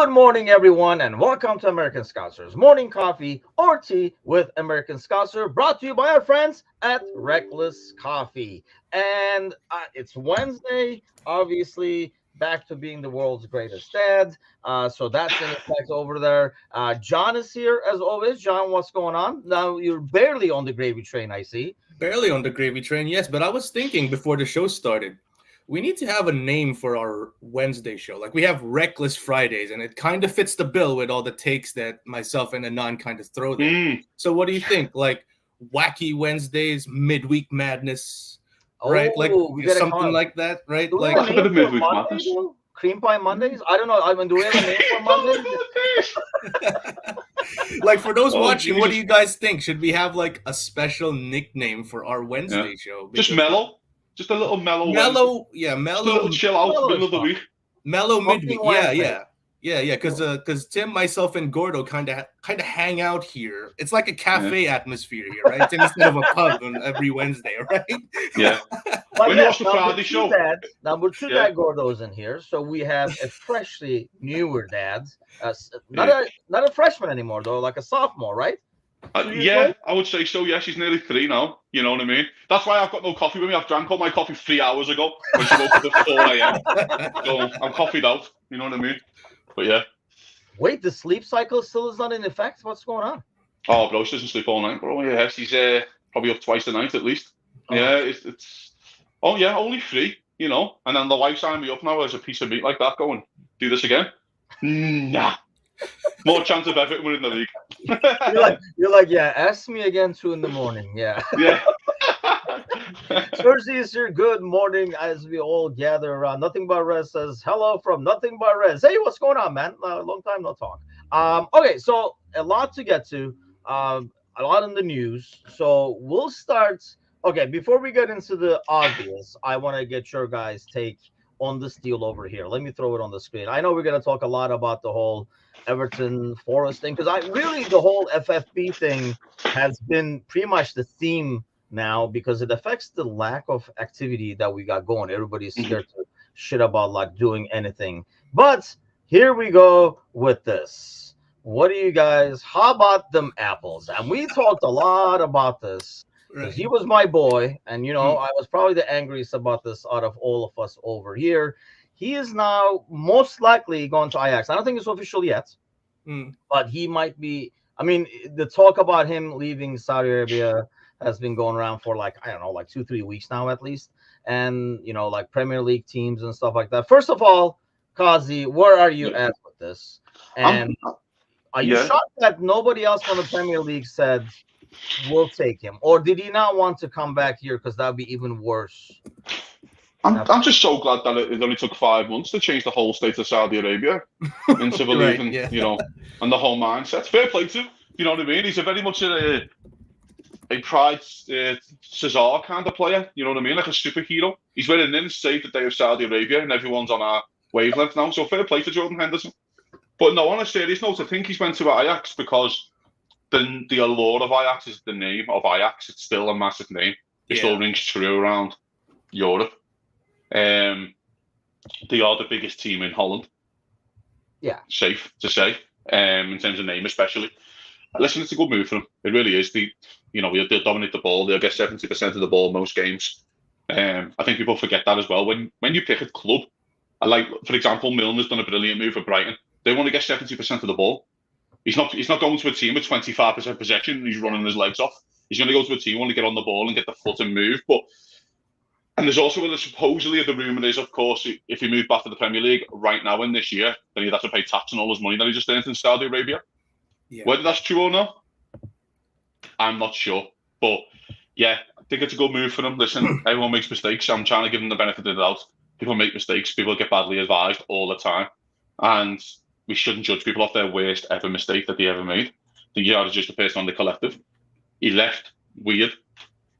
Good morning, everyone, and welcome to American Scousers Morning Coffee or Tea with American Scouser, brought to you by our friends at Reckless Coffee. And it's Wednesday, obviously, back to being the world's greatest dad. So that's in effect over there. John is here as always. John, what's going on? Now you're barely on the gravy train, I see. Barely on the gravy train, yes, but I was thinking before the show started, we need to have a name for our Wednesday show. Like we have Reckless Fridays, and it kind of fits the bill with all the takes that myself and Anon kind of throw there. So what do you think? Like Wacky Wednesdays, Midweek Madness, right? Like We got something like that, right? Do we Like have a That's a bit name of for midweek Monday, madness. though? Cream Pie Mondays? I don't know. I mean, do we have a name for Mondays? like for those watching, what do Jesus. you guys think? Should we have like a special nickname for our Wednesday show? Just Because mellow. Just a little mellow. Wednesday. mellow, yeah, Just a mellow, little chill out Mellow middle is of the fine. week. mellow Fucking midweek. Wednesday. Yeah. Because Tim, myself, and Gordo kind of hang out here. It's like a cafe atmosphere here, right? It's instead of a pub on every Wednesday, right? Yeah. But When you watch the Friday show. Number two Yeah. dad Gordo's in here, so we have a freshly newer dad. Not Yeah. not a freshman anymore though, like a sophomore, right? 2 years Yeah, old? I would say so. Yeah, she's nearly 3 now. You know what I mean? That's why I've got no coffee with me. I've drank all my coffee 3 hours ago when she woke up at 4 a.m. So I'm coffeeed out. You know what I mean? But yeah. Wait, the sleep cycle still is not in effect. What's going on? Oh, bro, she doesn't sleep all night, bro. Yeah, she's probably up twice a night at least. Oh. Yeah, it's. Oh yeah, only 3. You know, and then the wife signed me up now as a piece of meat like that. Going, do this again? Nah. More chance of Everton winning the league. You're like, yeah. Ask me again 2 in the morning. Yeah. Yeah. Thursday is your good morning as we all gather around. Nothing but Rez says hello from Nothing but Rez. Hey, what's going on, man? Long time no talk. Okay, so a lot to get to, a lot in the news. So we'll start. Okay, before we get into the obvious, I want to get your guys' take on this deal over here. Let me throw it on the screen. I know we're going to talk a lot about the whole Everton Forest thing because the whole FFP thing has been pretty much the theme now because it affects the lack of activity that we got going. Everybody's scared to shit about like doing anything. But here we go with this. What do you guys? How about them apples? And we talked a lot about this. Right. He was my boy, and I was probably the angriest about this out of all of us over here. He is now most likely going to Ajax. I don't think it's official yet, but he might be. I mean, the talk about him leaving Saudi Arabia has been going around for like 2-3 weeks now at least, and like Premier League teams and stuff like that. First of all, Kazi, where are you at with this? And are you shocked that nobody else from the Premier League said we'll take him, or did he not want to come back here because that would be even worse? I'm just so glad that it only took 5 months to change the whole state of Saudi Arabia into believing, and the whole mindset. Fair play to him, you know what I mean? He's a very much a pride Cesar kind of player, you know what I mean? Like a superhero. He's winning in, saved the day of Saudi Arabia, and everyone's on our wavelength now. So fair play to Jordan Henderson. But no, on a serious note, I think he's went to Ajax because the allure of Ajax is the name of Ajax. It's still a massive name. It still rings true around Europe. They are the biggest team in Holland. Yeah. Safe to say, in terms of name especially. Listen, it's a good move for them. It really is. They'll dominate the ball. They'll get 70% of the ball most games. I think people forget that as well. When you pick a club, for example, Milner's done a brilliant move for Brighton. They want to get 70% of the ball. He's not going to a team with 25% possession and he's running his legs off. He's going to go to a team who want to get on the ball and get the foot and move. And there's also supposedly the rumour is, of course, if he moved back to the Premier League right now in this year, then he'd have to pay tax on all his money that he just earned in Saudi Arabia. Yeah. Whether that's true or not, I'm not sure. But yeah, I think it's a good move for him. Listen, everyone makes mistakes. I'm trying to give them the benefit of the doubt. People make mistakes. People get badly advised all the time. And we shouldn't judge people off their worst ever mistake that they ever made. I think you ought to judge the person on the collective. He left weird.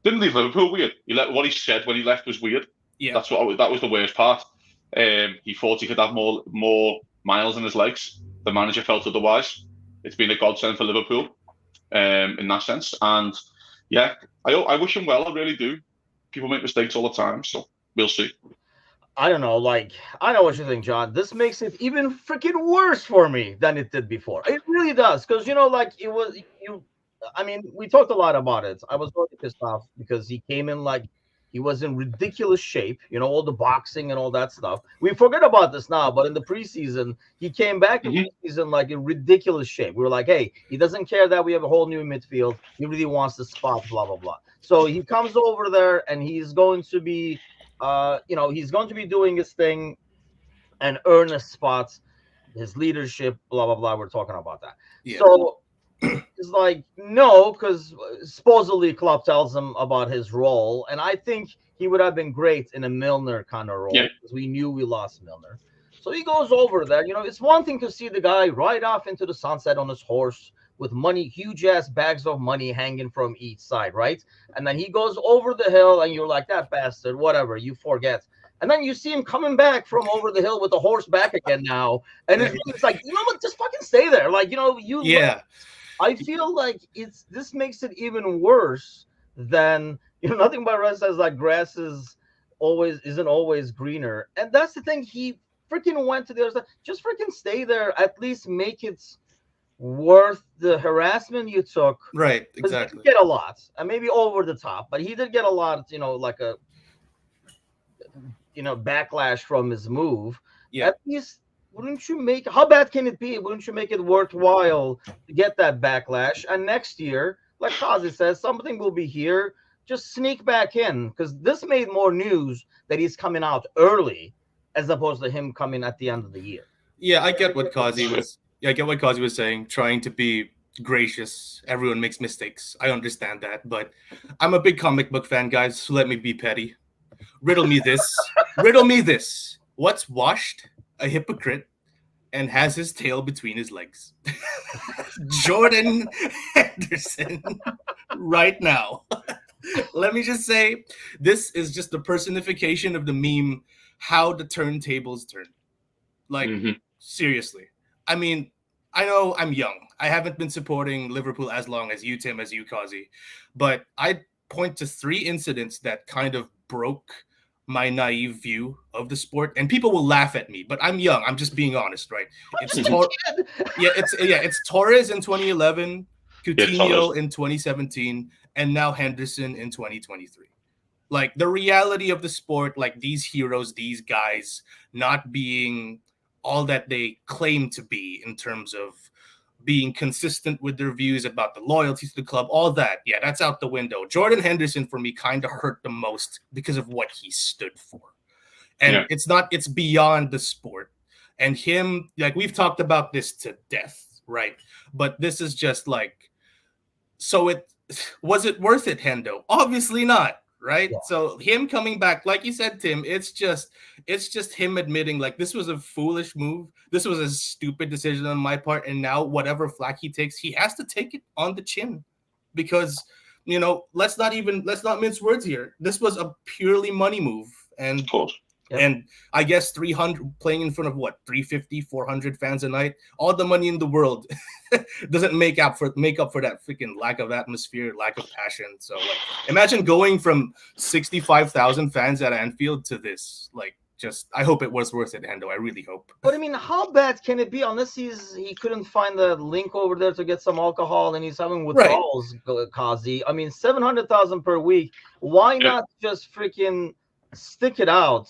Didn't leave Liverpool weird. What he said when he left was weird. Yeah, that was the worst part. He thought he could have more miles in his legs. The manager felt otherwise. It's been a godsend for Liverpool, in that sense. And yeah, I wish him well. I really do. People make mistakes all the time, so we'll see. I don't know. Like, I know what you think, John. This makes it even freaking worse for me than it did before. It really does, because like it was you. I mean, we talked a lot about it. I was really pissed off because he came in like he was in ridiculous shape. All the boxing and all that stuff. We forget about this now, but in the preseason, he came back in Mhm. preseason like in ridiculous shape. We were like, hey, he doesn't care that we have a whole new midfield. He really wants the spot. Blah blah blah. So he comes over there and he's going to be he's going to be doing his thing and earn his spots, his leadership, blah blah blah. We're talking about that. Yeah. So it's like no, because supposedly Klopp tells him about his role, and I think he would have been great in a Milner kind of Yeah. role because we knew we lost Milner. So he goes over there. It's one thing to see the guy ride off into the sunset on his horse with money, huge ass bags of money hanging from each side, right? And then he goes over the hill, and you're like, that bastard, whatever, you forget. And then you see him coming back from over the hill with the horse back again now. And it's like, you know what? Just fucking stay there. Like, Yeah. I feel like this makes it even worse than nothing but rest says like grass isn't always greener. And that's the thing. He freaking went to the other side. Just freaking stay there. At least make it worth the harassment you took. Right. Because he Exactly. did get a lot, and maybe over the top, but he did get a lot. Like a backlash from his move. Yeah. At least wouldn't you make how bad can it be? Wouldn't you make it worthwhile to get that backlash? And next year, like Kazi says, something will be here. Just sneak back in, because this made more news that he's coming out early as opposed to him coming at the end of the year. Yeah, I get what Kazi was. Yeah, I get what Kazi was saying. Trying to be gracious. Everyone makes mistakes. I understand that, but I'm a big comic book fan, guys. So let me be petty. Riddle me this. Riddle me this. What's washed? A hypocrite and has his tail between his legs. Jordan Henderson, right now. Let me just say, this is just the personification of the meme, how the turntables turn. Like, seriously. I mean, I know I'm young. I haven't been supporting Liverpool as long as you, Tim, as you, Kazi. But I point to 3 incidents that kind of broke my naive view of the sport, and people will laugh at me, but I'm young. I'm just being honest, right? It's Torres in 2011, Coutinho in 2017, and now Henderson in 2023. Like, the reality of the sport, like these heroes, these guys not being all that they claim to be in terms of being consistent with their views about the loyalty to the club, all that. Yeah, that's out the window. Jordan Henderson, for me, kind of hurt the most because of what he stood for. And it's beyond the sport. And him, like, we've talked about this to death, right? But this is just like, so was it worth it, Hendo? Obviously not. Right. Yeah. So him coming back, like you said, Tim, it's just him admitting like this was a foolish move. This was a stupid decision on my part. And now whatever flack he takes, he has to take it on the chin, because, let's not mince words here. This was a purely money move. And of course. Yep. And I guess 300 playing in front of 350, 400 fans a night, all the money in the world doesn't make up for that freaking lack of atmosphere, lack of passion. So like, imagine going from 65,000 fans at Anfield to this. Like, I hope it was worth it, Hendo. I really hope. But I mean, how bad can it be unless he couldn't find the link over there to get some alcohol and he's having withdrawals, Kazi? I mean, 700,000 per week. Why not just freaking stick it out?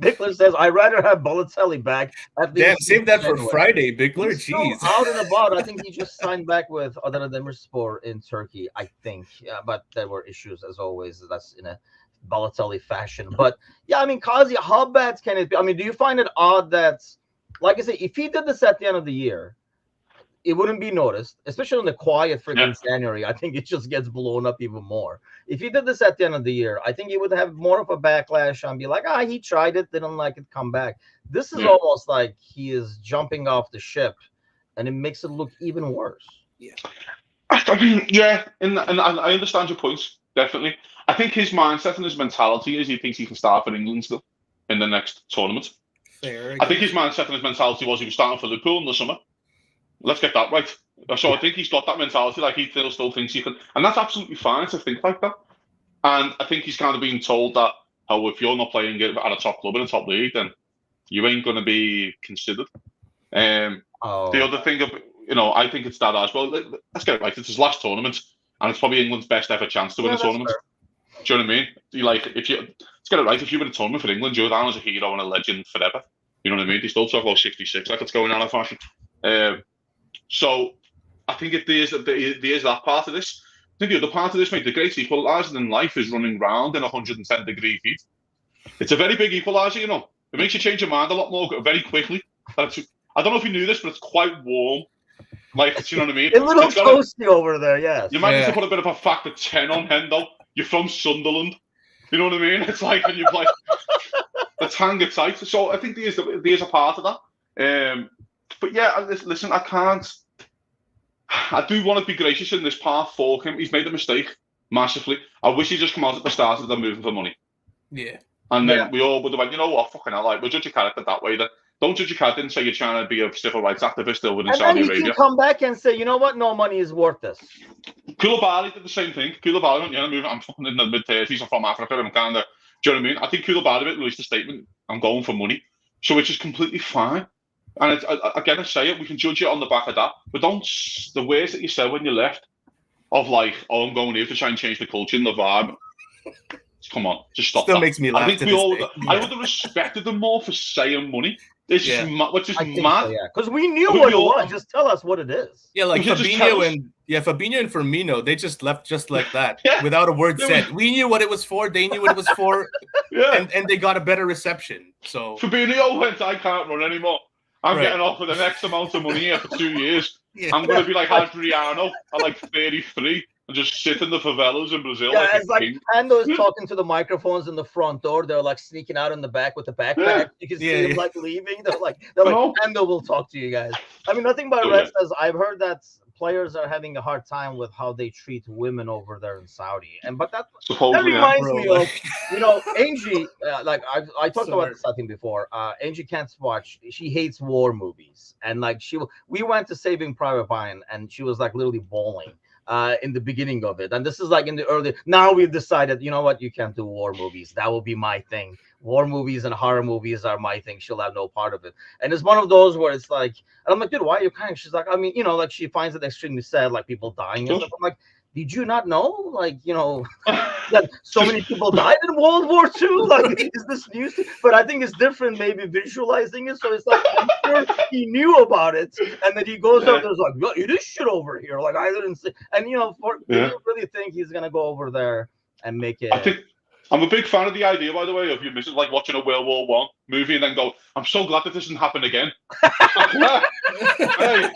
Bickler says, I'd rather have Balotelli back. Damn, save that for Friday, Bickler. Jeez. Out and about. I think he just signed back with Adana Demirspor in Turkey, I think. Yeah, but there were issues, as always. That's in a Balotelli fashion. But, yeah, I mean, Kazi, how bad can it be? I mean, do you find it odd that, like I say, if he did this at the end of the year, it wouldn't be noticed, especially in the quiet freaking January. I think it just gets blown up even more. If he did this at the end of the year, I think he would have more of a backlash and be like, he tried it, didn't like it, come back. This is almost like he is jumping off the ship, and it makes it look even worse. Yeah. I mean, yeah, and I understand your points, definitely. I think his mindset and his mentality is he thinks he can start for England still in the next tournament. Fair. I think his mindset and his mentality was he was starting for Liverpool in the summer. Let's get that right. So I think he's got that mentality, like he still thinks he can, and that's absolutely fine to think like that. And I think he's kind of being told that how if you're not playing at a top club in a top league, then you ain't going to be considered. The other thing, I think it's that as well. Let's get it right. It's his last tournament, and it's probably England's best ever chance to win a tournament. Fair. Do you know what I mean? Let's get it right. If you win a tournament for England, you're down as a hero and a legend forever. You know what I mean? They still talk about 66 like it's going on in fashion. So I think there is that part of this. I think the other part of this, mate, the great equaliser in life is running round in 110-degree heat. It's a very big equaliser, you know. It makes you change your mind a lot more very quickly. I don't know if you knew this, but it's quite warm. Like, do you know what I mean? A little toasty over there, yes. You might need to put a bit of a factor 10 on Hendo. You're from Sunderland. You know what I mean? It's like when you play the hanging tight. So I think there's a part of that. But yeah, listen, I do want to be gracious in this part for him. He's made a mistake massively. I wish he'd just come out at the start of the moving for money. Yeah. And then we all would have went, you know what, fucking hell, like, we'll judge your character that way then. Don't judge your character and say you're trying to be a civil rights activist still within Saudi Arabia. And then you can come back and say, you know what, no money is worth this. Koulibaly did the same thing. Koulibaly went, I'm fucking in the mid-30s, I'm from Africa, I'm kind of, do you know what I mean? I think Koulibaly released a statement, I'm going for money. So which is completely fine. And again, I say it, we can judge it on the back of that. But the words that you said when you left, of like, I'm going here to try and change the culture and the vibe. Come on, just stop. Still makes me laugh. I think I would have respected them more for saying money. Which is mad. Because we knew what it was. Just tell us what it is. Yeah, like Fabinho and Firmino, they just left just like that, without a word said. We knew what it was for. They knew what it was for. and they got a better reception. So Fabinho went, I can't run anymore. I'm getting offered the next amount of money here for 2 years. I'm going to be like Adriano at like 33 and just sit in the favelas in Brazil. Yeah, it's like Ando is talking to the microphones in the front door. They're like sneaking out in the back with the backpack. Yeah. You can see them like leaving. They're like Ando will talk to you guys. I mean, nothing but rest says I've heard that players are having a hard time with how they treat women over there in Saudi. But that reminds me of, Angie, I talked about this, I think, before. Angie can't watch. She hates war movies. And like we went to Saving Private Ryan and she was like literally bawling in the beginning of it. And this is like in the early, now we've decided, you know what, you can't do war movies. That will be my thing. War movies and horror movies are my thing. She'll have no part of it. And it's one of those where it's like, and I'm like, dude, why are you crying? She's like, I mean, like she finds it extremely sad, like people dying and stuff. I'm like, did you not know, like, that so many people died in World War II? Like, is this news? But I think it's different, maybe visualizing it. So it's like, I'm sure he knew about it. And then he goes up there's like, it is shit over here. Like, I didn't see. And, do you really think he's going to go over there and make it? I think I'm a big fan of the idea, by the way, of you missing, like watching a World War I movie and then go, I'm so glad that this doesn't happen again. Hey,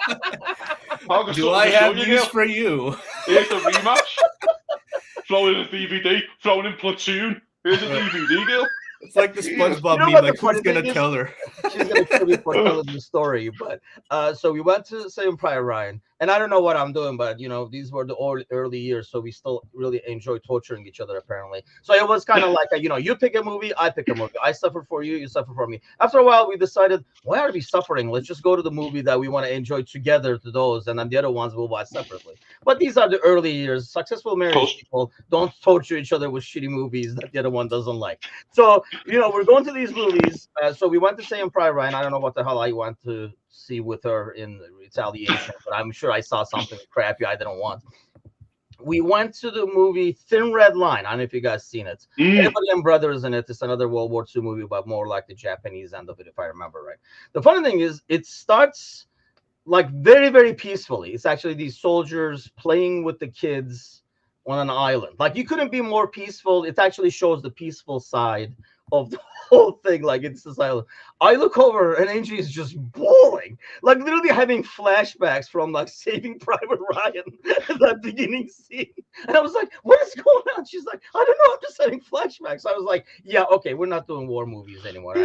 do I have news for you? Here's a rematch. Throwing in a DVD, throwing in Platoon. Here's a DVD, girl. It's like the SpongeBob meme, like, who's going to tell her? She's going to kill me for telling the story. But so we went to Saving Private Ryan. And I don't know what I'm doing, but, these were the early years. So we still really enjoy torturing each other, apparently. So it was kind of like, you pick a movie, I pick a movie. I suffer for you, you suffer for me. After a while, we decided, why are we suffering? Let's just go to the movie that we want to enjoy together to those. And then the other ones we'll watch separately. But these are the early years. Successful married people don't torture each other with shitty movies that the other one doesn't like. So, we're going to these movies. So we went to Saving Private Ryan. I don't know what the hell I went to see with her in retaliation, but I'm sure I saw something crappy I didn't want. We went to the movie Thin Red Line. I don't know if you guys seen it. Everybody and Brothers in it. It's another World War II movie, but more like the Japanese end of it, if I remember right. The funny thing is, it starts like very, very peacefully. It's actually these soldiers playing with the kids on an island. Like, you couldn't be more peaceful. It actually shows the peaceful side of the whole thing. Like, it's this island. I look over and Angie is just bawling, like literally having flashbacks from like Saving Private Ryan, that beginning scene. And I was like, what is going on? She's like, I don't know, I'm just having flashbacks. I was like, yeah, okay, we're not doing war movies anymore.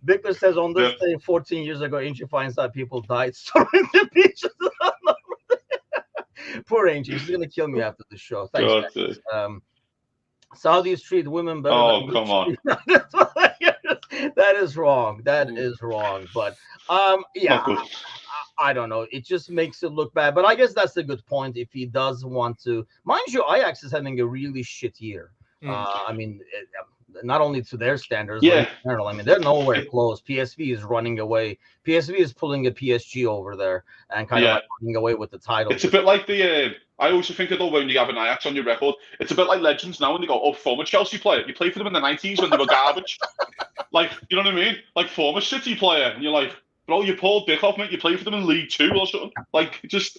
Victor says, on this day 14 years ago, Angie finds out people died storming the beaches. Poor Angie, she's gonna kill me after the show. Thanks. Saudis treat women better. Oh, come on. That is wrong. That is wrong. But I don't know. It just makes it look bad. But I guess that's a good point. If he does want to, mind you, Ajax is having a really shit year. I mean, not only to their standards, but in Yeah, general. I mean, they're nowhere close. PSV is running away. PSV is pulling a PSG over there and kind of yeah. like running away with the title. It's a bit like the. I always think of though when you have an Ajax on your record, it's a bit like legends now when they go, "Oh, former Chelsea player, you played for them in the '90s when they were garbage." Like, you know what I mean? Like former City player, and you're like, "Bro, you Paul Dickhoff, mate. You played for them in League Two or something." Like, just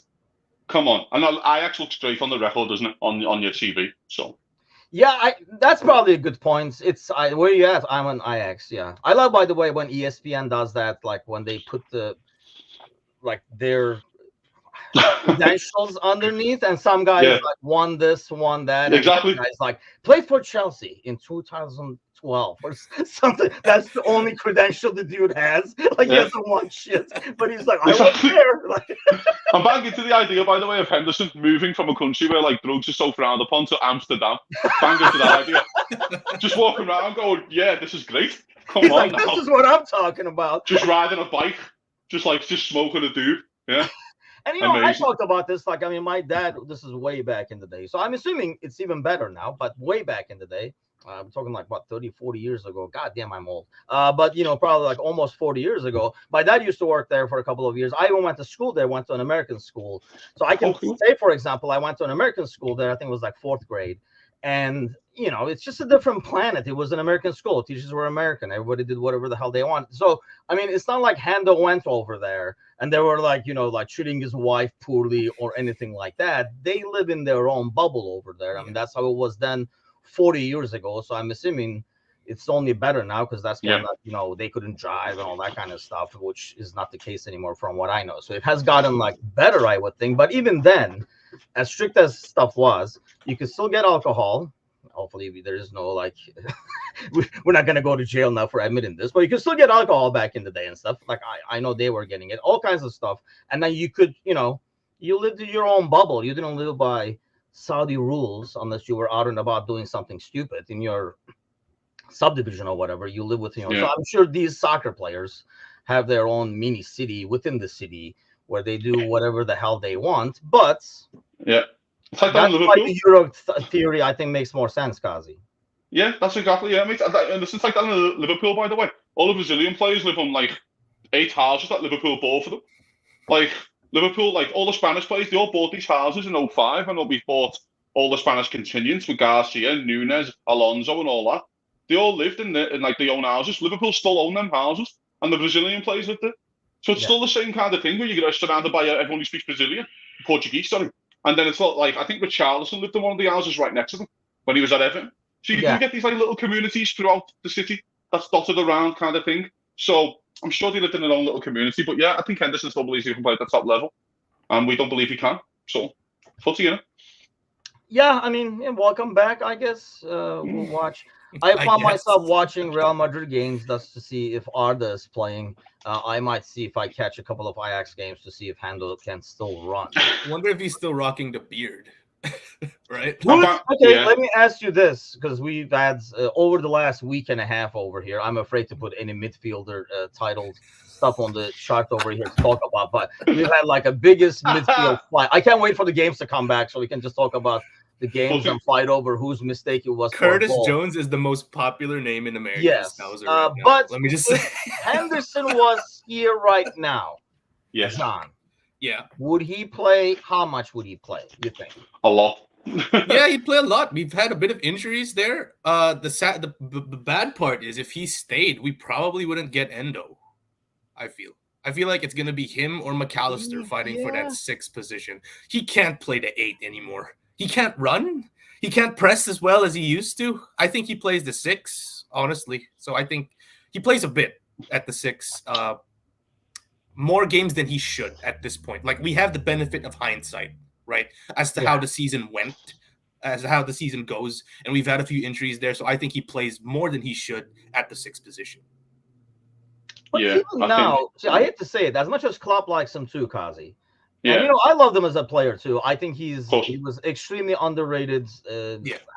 come on. And Ajax looks great on the record, doesn't it? On your TV. So. Yeah, that's probably a good point. Where you at? I'm on Ajax. Yeah, I love, by the way, when ESPN does that, like when they put their credentials underneath, and some guys Yeah. like won this, won that, and Exactly. some guys like played for Chelsea in 2012 or something. That's the only credential the dude has. Like he hasn't won shit, but he's like, I was Exactly. there. Like, I'm back into the idea, by the way, of Henderson moving from a country where like drugs are so frowned upon to Amsterdam. Bang into that idea. Just walking around going, yeah, this is great. Come he's on like, now. this is what I'm talking about. Just riding a bike, just smoking a dude. Yeah. And you know, Amazing. I talked about this. Like, I mean, my dad. This is way back in the day, so I'm assuming it's even better now. But way back in the day, I'm talking like what 30, 40 years ago. God damn, I'm old. But you know, probably like almost 40 years ago. My dad used to work there for a couple of years. I even went to school there. Went to an American school, so I can say, for example, I went to an American school there. I think it was like 4th grade. And you know, it's just a different planet. It was an American school. Teachers were American. Everybody did whatever the hell they want. So I mean, it's not like Hando went over there and they were like, you know, like treating his wife poorly or anything like that. They live in their own bubble over there. I mean, that's how it was then 40 years ago. So I'm assuming it's only better now because that's when you know, they couldn't drive and all that kind of stuff, which is not the case anymore from what I know. So it has gotten like better, I would think. But even then, as strict as stuff was, you could still get alcohol. Hopefully there is no like we're not gonna go to jail now for admitting this, but you could still get alcohol back in the day and stuff. Like I know they were getting it, all kinds of stuff. And then you could, you know, you lived in your own bubble. You didn't live by Saudi rules unless you were out and about doing something stupid in your subdivision or whatever. You live with, you know. So I'm sure these soccer players have their own mini city within the city where they do whatever the hell they want. But it's like that's why the Euro theory, I think, makes more sense, Kazi. Yeah, that's exactly it. And it's like that in Liverpool, by the way. All the Brazilian players live on like 8 houses that Liverpool bought for them. Like Liverpool, like all the Spanish players, they all bought these houses in 05, and we bought all the Spanish contingents with Garcia, Nunes, Alonso, and all that. They all lived in like their own houses. Liverpool still own them houses, and the Brazilian players lived there. So it's still the same kind of thing where you get surrounded by everyone who speaks Brazilian, Portuguese, sorry. And then it's not like, I think Richarlison lived in one of the houses right next to them when he was at Everton. So you do get these like little communities throughout the city that's dotted around kind of thing. So I'm sure they lived in their own little community. But yeah, I think Henderson still believes he can play at the top level. And we don't believe he can. So, footy, you know? Yeah, I mean, welcome back, I guess. We'll watch. I found myself watching Real Madrid games just to see if Arda is playing. I might see if I catch a couple of Ajax games to see if Handel can still run. I wonder if he's still rocking the beard. Right? Okay, let me ask you this, because we've had over the last week and a half over here. I'm afraid to put any midfielder titled stuff on the chart over here to talk about, but we've had like a biggest midfield fight. I can't wait for the games to come back so we can just talk about the games and fight over whose mistake it was. Curtis Jones is the most popular name in America. Yes, Scouser but let me just say, Henderson was here right now. Yes, John. Yeah. Would he play? How much would he play? You think? A lot. Yeah, he'd play a lot. We've had a bit of injuries there. The bad part is if he stayed, we probably wouldn't get Endo. I feel like it's gonna be him or McAllister fighting for that 6th position. He can't play the 8 anymore. He can't run. He can't press as well as he used to. I think he plays the 6, honestly. So I think he plays a bit at the 6. More games than he should at this point. Like, we have the benefit of hindsight, right? As to how the season went, as to how the season goes. And we've had a few injuries there. So I think he plays more than he should at the 6th position. But even now, I hate to say it, as much as Klopp likes him too, Kazi. Yeah. And, you know, I love him as a player too. I think he was extremely underrated.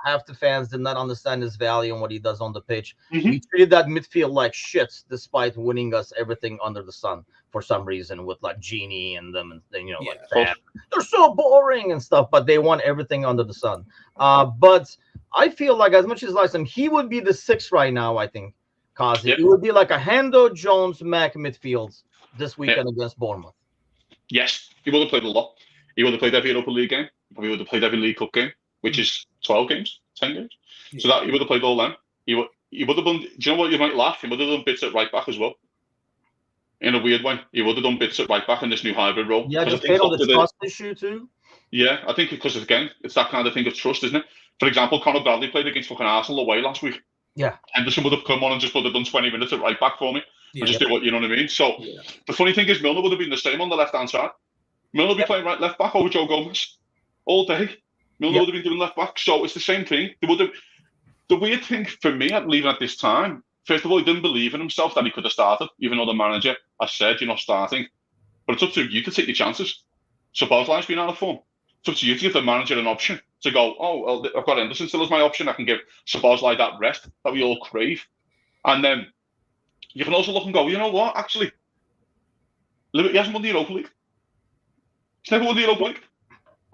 Half the fans did not understand his value and what he does on the pitch. We treated that midfield like shit, despite winning us everything under the sun for some reason with like Genie and them, and you know, like that. They're so boring and stuff, but they won everything under the sun. But I feel like as much as like him, he would be the 6th right now. I think, Kazi. Yep. It would be like a Hendo, Jones, Mac midfield this weekend against Bournemouth. Yes, he would have played a lot. He would have played every Europa League game. He probably would have played every League Cup game, which is 12 games, 10 games. So that he would have played all them. He would have done. Do you know what? You might laugh. He would have done bits at right back as well. In a weird way, he would have done bits at right back in this new hybrid role. Yeah, just played on the trust issue too. Yeah, I think because again, it's that kind of thing of trust, isn't it? For example, Conor Bradley played against fucking Arsenal away last week. Yeah, Henderson would have come on and just would have done 20 minutes at right back for me and just do what, you know what I mean. So the funny thing is, Milner would have been the same on the left hand side. Milner would be playing left back over Joe Gomez all day. Milner would have been doing left back. So it's the same thing. They would have. The weird thing for me at leaving at this time, first of all, he didn't believe in himself that he could have started, even though the manager has said you're not starting. But it's up to you to take your chances. So Bosley's been out of form. It's up to you to give the manager an option to go, oh, well, I've got Henderson still as my option. I can give Szoboszlai that rest that we all crave. And then you can also look and go, you know what, actually, he hasn't won the Europa League. He's never won the Europa League.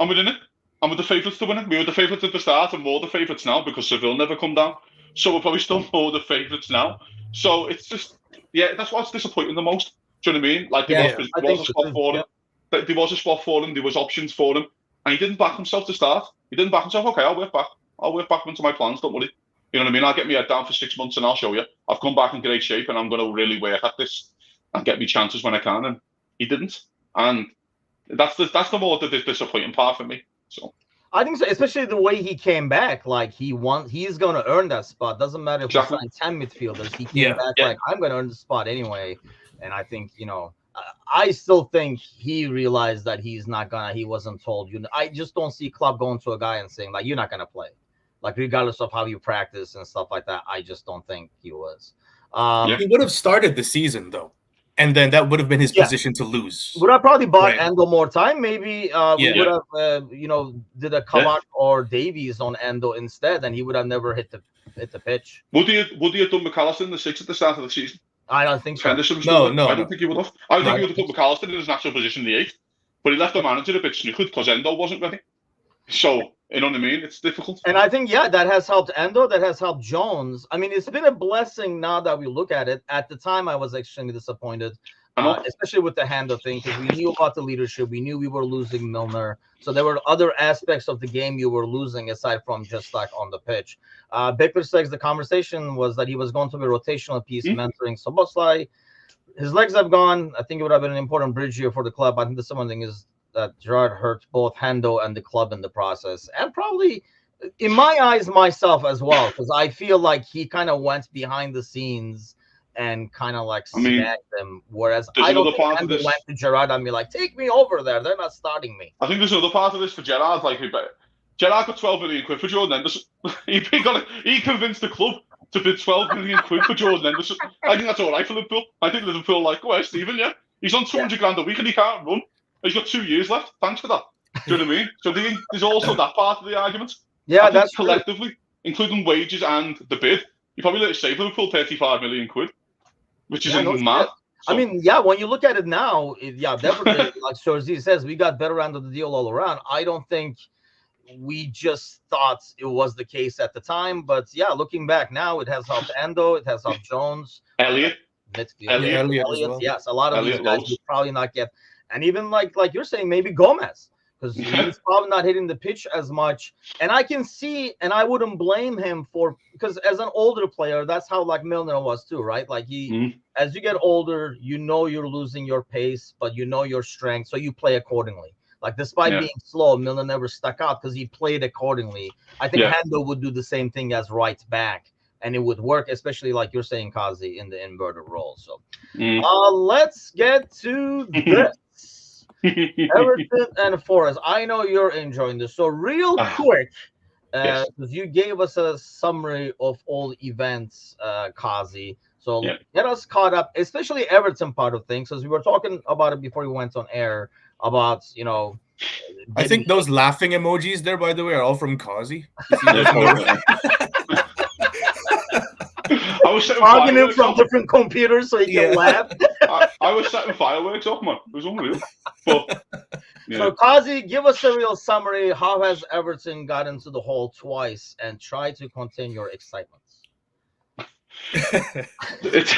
And we're in it. And we're the favourites to win it. We were the favourites at the start and more the favourites now because Seville never come down. So we're probably still more the favourites now. So it's just, that's what's disappointing the most. Do you know what I mean? Like, there was a spot for him. There was a spot for him. There was options for him. And he didn't back himself to start. He didn't back himself. Okay, I'll work back. I'll work back into my plans. Don't worry. You know what I mean? I'll get my head down for 6 months and I'll show you. I've come back in great shape and I'm going to really work at this and get me chances when I can. And he didn't. And that's the more the disappointing part for me. So I think so, especially the way he came back. Like he's going to earn that spot. Doesn't matter if he's signed 10 midfielders. He came back like I'm going to earn the spot anyway. And I think I still think he realized that he wasn't told. I just don't see Klopp going to a guy and saying like you're not going to play, like regardless of how you practice and stuff like that. I just don't think he was. He would have started the season though. And then that would have been his position to lose. Would I probably bought Endo more time? Maybe we would have, did a Kabak or Davies on Endo instead, and he would have never hit the pitch. Would he have done McAllister in the 6 at the start of the season? I don't think so. Henderson I don't think he would have. I think he would have put McAllister in his natural position in the 8th, but he left the manager a bit snookered because Endo wasn't ready. So, you know what I mean? It's difficult. And I think, that has helped Endo. That has helped Jones. I mean, it's been a blessing now that we look at it. At the time, I was extremely disappointed, especially with the Hendo thing, because we knew about the leadership. We knew we were losing Milner. So there were other aspects of the game you were losing aside from just like on the pitch. Bickler says the conversation was that he was going to be a rotational piece, mentoring Szoboszlai. His legs have gone. I think it would have been an important bridge here for the club. I think the second thing is that Gerrard hurt both Hendo and the club in the process, and probably, in my eyes, myself as well, because I feel like he kind of went behind the scenes and kind of like snagged them. Whereas I don't think Hendo went to Gerrard and be like, "Take me over there. They're not starting me." I think there's another part of this for Gerrard. Like, Gerrard got 12 million quid for Jordan Henderson. He convinced the club to bid 12 million quid for Jordan Henderson. I think that's all right for Liverpool. I think Liverpool like, go ahead, Stephen. Yeah, he's on 200 grand a week and he can't run. He's got 2 years left. Thanks for that. Do you know what I mean? So there's also that part of the argument. Yeah, that's collectively, including wages and the bid. You probably let it save Liverpool 35 million quid, which is mad. So, I mean, when you look at it now, definitely, like Shorzy says, we got better end of the deal all around. I don't think we just thought it was the case at the time, but looking back now, it has helped Endo, it has helped Jones, Elliot as well. Yes, a lot of these guys would probably not get. And even like you're saying, maybe Gomez, because he's probably not hitting the pitch as much. And I can see, and I wouldn't blame him because as an older player, that's how like Milner was too, right? Like as you get older, you're losing your pace, but your strength, so you play accordingly. Like despite being slow, Milner never stuck out because he played accordingly. I think Hendo would do the same thing as right back. And it would work, especially like you're saying, Kazi, in the inverted role. So let's get to this. Everton and Forest. I know you're enjoying this. So real quick, because you gave us a summary of all events, Kazi. So get us caught up, especially Everton part of things, because we were talking about it before we went on air about, I think those laughing emojis there, by the way, are all from Kazi. I was setting logging in from different computers so he can laugh. I was setting fireworks off, man. It was unreal. But So, Kazi, give us a real summary. How has Everton got into the hole twice, and try to contain your excitement? It's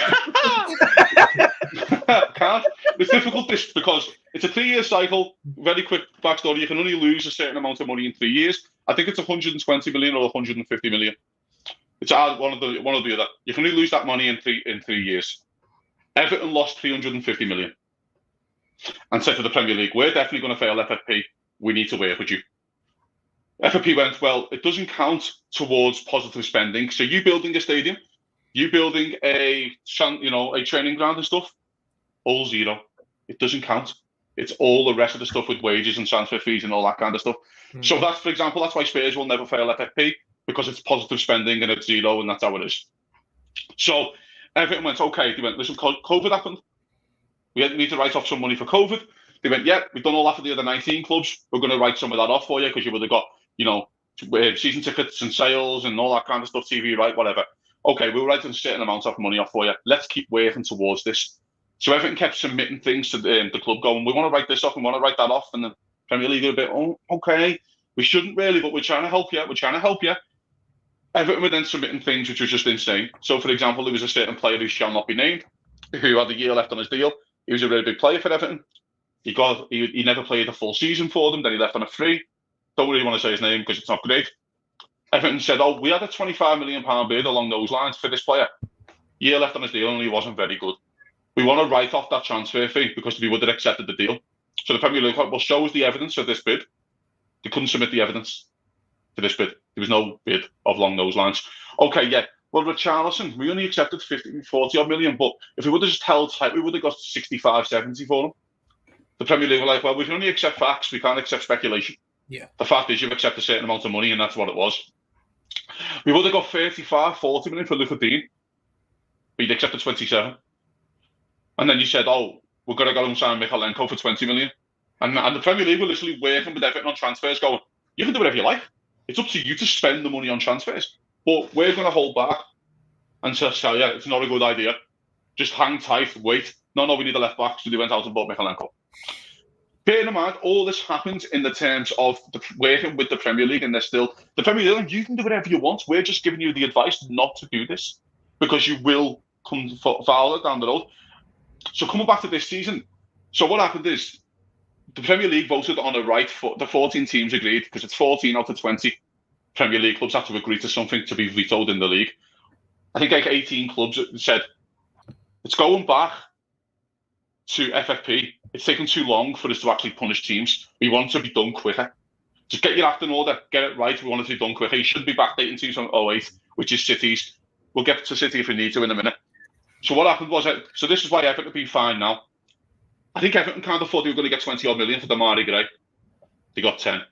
it's difficult because it's a 3-year cycle. Very quick backstory: you can only lose a certain amount of money in 3 years. I think it's 120 million or 150 million. It's one or the other. You can only lose that money in 3 years. Everton lost 350 million and said to the Premier League, "We're definitely going to fail FFP. We need to work with you." FFP went, "Well, it doesn't count towards positive spending. So you building a stadium, you building a training ground and stuff, all zero. It doesn't count. It's all the rest of the stuff with wages and transfer fees and all that kind of stuff." Mm-hmm. So that's, for example, that's why Spurs will never fail FFP, because it's positive spending and it's zero, and that's how it is. So Everton went, okay. They went, listen, COVID happened. We need to write off some money for COVID. They went, yeah, we've done all that for the other 19 clubs. We're going to write some of that off for you, because you would have got, season tickets and sales and all that kind of stuff, TV, right, whatever. Okay, we'll write a certain amount of money off for you. Let's keep working towards this. So Everton kept submitting things to the club, going, we want to write this off, we want to write that off. And the Premier League are a bit, oh, okay, we shouldn't really, but we're trying to help you. We're trying to help you. Everton were then submitting things which was just insane. So, for example, there was a certain player who shall not be named, who had a year left on his deal. He was a really big player for Everton. He never played a full season for them. Then he left on a free. Don't really want to say his name because it's not great. Everton said, oh, we had a £25 million bid along those lines for this player. Year left on his deal, and he wasn't very good. We want to write off that transfer fee because we would have accepted the deal. So the Premier League thought, well, show us the evidence of this bid. They couldn't submit the evidence for this bid. There was no bid along those lines. Okay, yeah. Well, Richarlison, we only accepted 40 odd million, but if we would have just held tight, we would have got 65, 70 for him. The Premier League were like, well, we can only accept facts. We can't accept speculation. Yeah. The fact is, you accept a certain amount of money, and that's what it was. We would have got 35, 40 million for Luther Dean, but you'd accepted 27. And then you said, oh, we're going to go and sign Mykolenko for 20 million. And the Premier League were literally working with Everton on transfers, going, you can do whatever you like. It's up to you to spend the money on transfers. But we're going to hold back and just tell you it's not a good idea. Just hang tight, wait. No, we need a left back. So they went out and bought Mykolenko. Bear in mind, all this happens in the terms of working with the Premier League, and they're still the Premier League. You can do whatever you want. We're just giving you the advice not to do this because you will come foul it down the road. So coming back to this season, so what happened is the Premier League voted on a right foot. The 14 teams agreed, because it's 14 out of 20 Premier League clubs have to agree to something to be vetoed in the league. I think like 18 clubs said it's going back to FFP. It's taken too long for us to actually punish teams. We want it to be done quicker. Just get your act in order, get it right. We want it to be done quicker. You should be backdating to 2008, which is City's. We'll get to City if we need to in a minute. So what happened was, so this is why Everton will be fine now. I think Everton kind of thought they were going to get 20 odd million for Damari Gray. They got 10.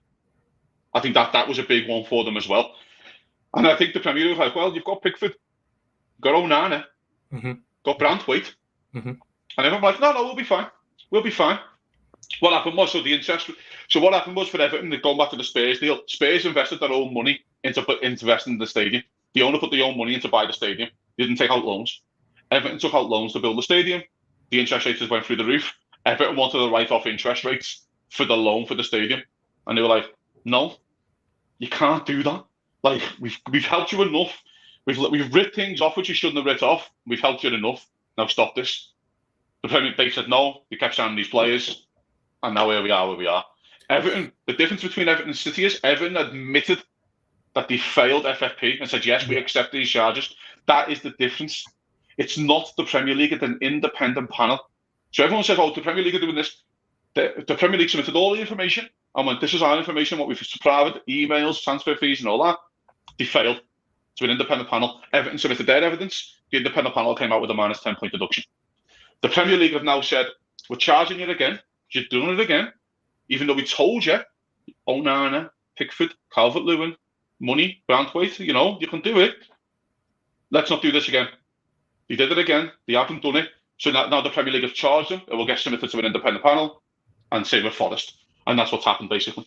I think that was a big one for them as well. And I think the Premier League was like, well, you've got Pickford, got Onana, got Branthwaite. And everyone was like, no, we'll be fine. We'll be fine. What happened was, what happened was for Everton, they'd gone back to the Spurs deal. Spurs invested their own money into investing in the stadium. The owner put their own money in to buy the stadium. They didn't take out loans. Everton took out loans to build the stadium. The interest rates went through the roof. Everton wanted to write off interest rates for the loan for the stadium. And they were like, no, you can't do that. Like, we've helped you enough. We've ripped things off which you shouldn't have ripped off. We've helped you enough. Now stop this. The Premier League said no. They kept signing these players. And now here we are. Everton, the difference between Everton and City is Everton admitted that they failed FFP and said, yes, we accept these charges. That is the difference. It's not the Premier League, it's an independent panel. So everyone says, oh, the Premier League are doing this. The Premier League submitted all the information and went, this is our information, what we've provided, emails, transfer fees and all that. They failed to an independent panel. Everton submitted their evidence. The independent panel came out with a minus 10-point deduction. The Premier League have now said, we're charging you again. You're doing it again. Even though we told you, Onana, Pickford, Calvert-Lewin, money, Branthwaite, you can do it. Let's not do this again. They did it again. They haven't done it. So now the Premier League have charged them. It will get submitted to an independent panel and same with Forest. And that's what's happened, basically.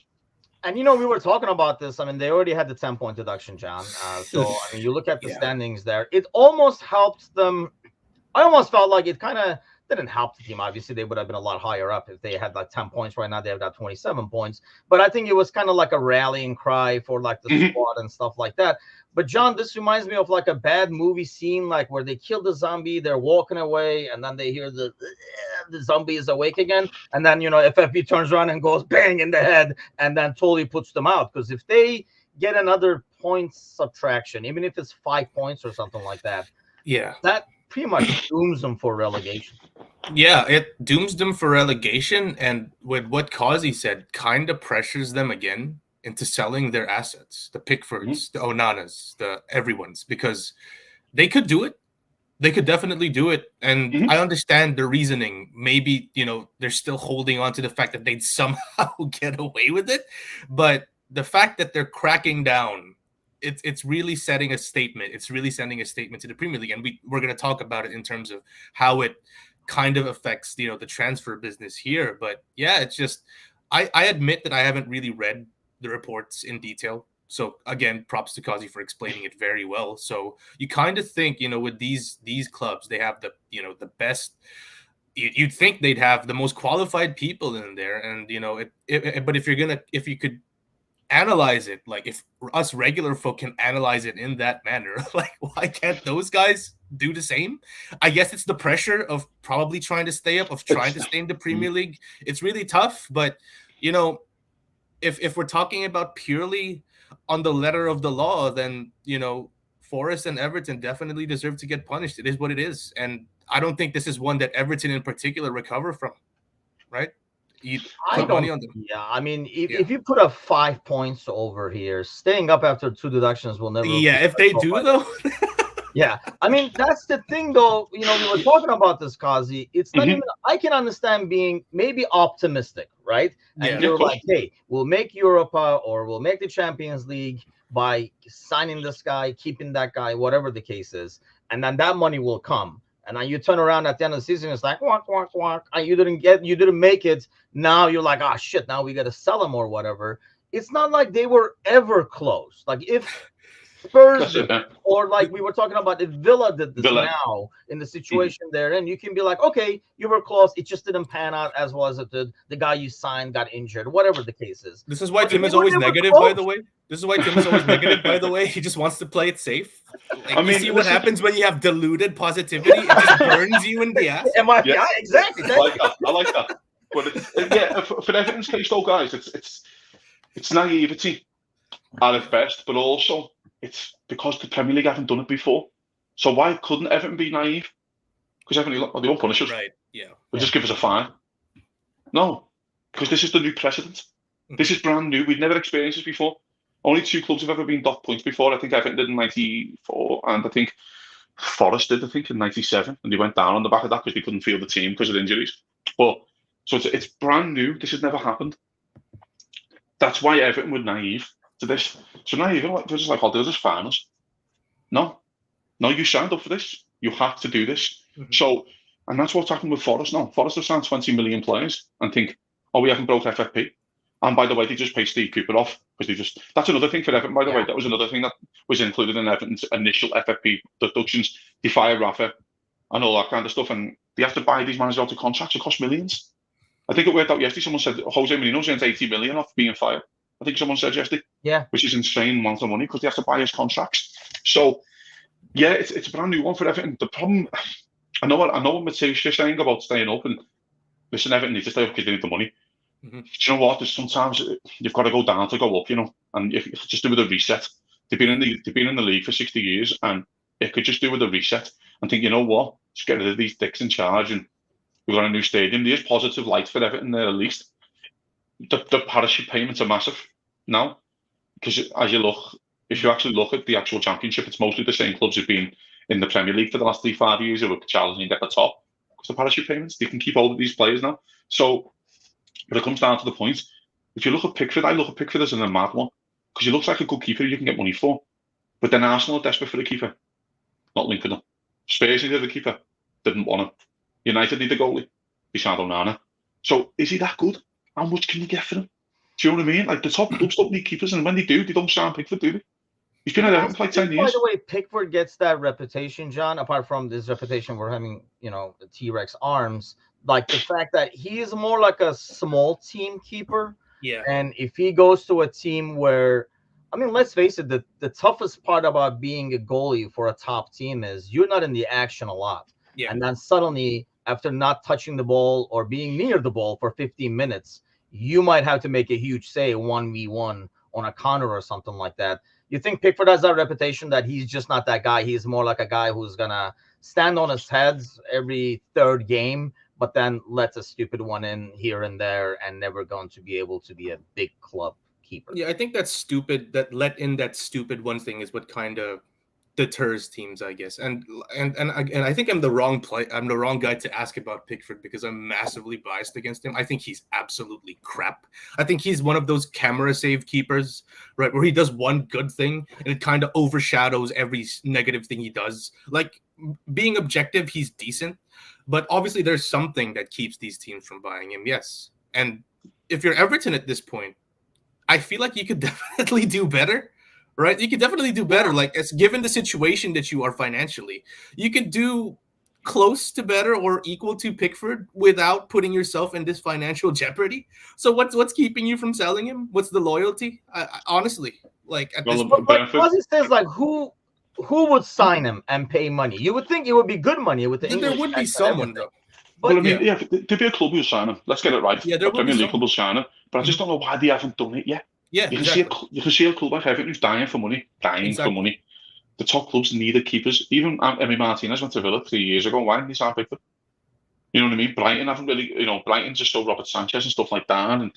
And, we were talking about this. I mean, they already had the 10-point deduction, John. You look at the standings there. It almost helped them. I almost felt like it kind of didn't help the team. Obviously, they would have been a lot higher up if they had like 10 points right now. They have got 27 points. But I think it was kind of like a rallying cry for like the squad and stuff like that. But John, this reminds me of like a bad movie scene, like where they kill the zombie, they're walking away, and then they hear the zombie is awake again, and then FFP turns around and goes bang in the head, and then totally puts them out. Because if they get another point subtraction, even if it's 5 points or something like that, that pretty much dooms them for relegation. Yeah, it dooms them for relegation, and with what Kazi said, kind of pressures them again into selling their assets, the Pickfords, the Onanas, the everyone's, because they could do it. They could definitely do it. And I understand the reasoning. Maybe, they're still holding on to the fact that they'd somehow get away with it. But the fact that they're cracking down, it's really setting a statement. It's really sending a statement to the Premier League. And we're going to talk about it in terms of how it kind of affects, the transfer business here. But yeah, it's just, I admit that I haven't really read the reports in detail. So again, props to Kazi for explaining it very well. So you kind of think, with these clubs, they have the best. You'd think they'd have the most qualified people in there, and but if you could analyze it, like if us regular folk can analyze it in that manner, like why can't those guys do the same? I guess it's the pressure of probably trying to stay up, of trying to stay in the Premier League. It's really tough, but if we're talking about purely on the letter of the law, then Forest and Everton definitely deserve to get punished. It is what it is, and I don't think this is one that Everton in particular recover from, right? I don't. Yeah, I mean, if you put up 5 points over here, staying up after 2 deductions will never. Yeah, if they do though. Yeah, I mean that's the thing, though. We were talking about this, Kazi. It's not even. I can understand being maybe optimistic, right? And you're like, hey, we'll make Europa or we'll make the Champions League by signing this guy, keeping that guy, whatever the case is, and then that money will come. And then you turn around at the end of the season, it's like walk, and you didn't make it. Now you're like, oh shit, now we got to sell him or whatever. It's not like they were ever close. Like if Spurs or like we were talking about, if Villa did this now in the situation they're in, you can be like, okay, you were close. It just didn't pan out as well as it did. The guy you signed got injured, whatever the case is. This is why Tim is always negative, by the way. This is why Tim is always negative, by the way. He just wants to play it safe. Like, I mean, you see what happens when you have diluted positivity? It just burns you in the ass. Yeah, exactly. I like that. But for Everton's case, though, guys, it's naivety at its best, but also it's because the Premier League haven't done it before. So why couldn't Everton be naive? Because Everton, they won't punish us. Right, yeah. They'll just give us a fine. No, because this is the new precedent. This is brand new. We've never experienced this before. Only 2 clubs have ever been docked points before. I think Everton did in 94, and I think Forest did, in 97. And they went down on the back of that because they couldn't field the team because of injuries. But so it's brand new. This has never happened. That's why Everton were naive to this. So naive, they're just like, oh, they'll just fine us. No, you signed up for this. You have to do this. So, and that's what's happened with Forest now. Forest have signed 20 million players and think, oh, we haven't broke FFP. And by the way, they just pay Steve Cooper off because that's another thing for Everton, by the way. That was another thing that was included in Everton's initial FFP deductions. They fire Rafa and all that kind of stuff. And they have to buy these managers out of contracts. It costs millions. I think it worked out yesterday. Someone said Jose Mourinho earns 80 million off being fired. I think someone said yesterday. Yeah. Which is insane amount of money because they have to buy his contracts. So, yeah, it's a brand new one for Everton. The problem, I know what Mateus is saying about staying up, and listen, Everton need to stay up because they need the money. Do you know what? There's sometimes you've got to go down to go up, and if just do with a reset. They've been in the league for 60 years, and it could just do with a reset and think, you know what? Just get rid of these dicks in charge, and we've got a new stadium. There's positive light for Everton there at least. The parachute payments are massive now because if you actually look at the actual championship, it's mostly the same clubs who've been in the Premier League for the last 3-5 years who are challenging at the top because the parachute payments, they can keep hold of these players now. So, but it comes down to the point. If you look at Pickford, I look at Pickford as a mad one because he looks like a good keeper you can get money for. But then Arsenal are desperate for a keeper, not linked with him. Spurs needed a keeper, didn't want him. United need a goalie, he signed Onana. So is he that good? How much can you get for him? Do you know what I mean? Like the top clubs don't need keepers, and when they do, they don't sign Pickford, do they? He's been at Everton for like 10 By years. the way, Pickford gets that reputation, John, apart from this reputation we're having, the T-Rex arms, like the fact that he is more like a small team keeper. Yeah. And if he goes to a team where, I mean, let's face it, the toughest part about being a goalie for a top team is you're not in the action a lot. Yeah. And then suddenly, after not touching the ball or being near the ball for 15 minutes, you might have to make a huge save 1v1 on a counter or something like that. You think Pickford has that reputation that he's just not that guy? He's more like a guy who's going to stand on his heads every third game, but then lets a stupid one in here and there and never going to be able to be a big club keeper. Yeah, I think that's stupid. That let in that stupid one thing is what kind of deters teams, I guess. And I think I'm the wrong guy to ask about Pickford because I'm massively biased against him. I think he's absolutely crap. I think he's one of those camera save keepers, right, where he does one good thing and it kind of overshadows every negative thing he does. Like, being objective, he's decent, but obviously there's something that keeps these teams from buying him. Yes. And if you're Everton at this point, I feel like you could definitely do better. Right, you could definitely do better. Like, it's given the situation that you are financially, you could do close to better or equal to Pickford without putting yourself in this financial jeopardy. So what's keeping you from selling him? What's the loyalty? I honestly, like, at this point, but Quasi says, like, who would sign him and pay money? You would think it would be good money with the there would be someone though. But, well, I mean, there'd be a club who'll sign him. Let's get it right. Yeah, there Premier League club will sign him. But I just don't know why they haven't done it yet. Yeah, you can see a club like Everton who's dying for money. For money. The top clubs needed keepers. Even Emi Martinez went to Villa 3 years ago. Why didn't he sign Pickford? You know what I mean? Brighton haven't really, Brighton just saw Robert Sanchez and stuff like that. And,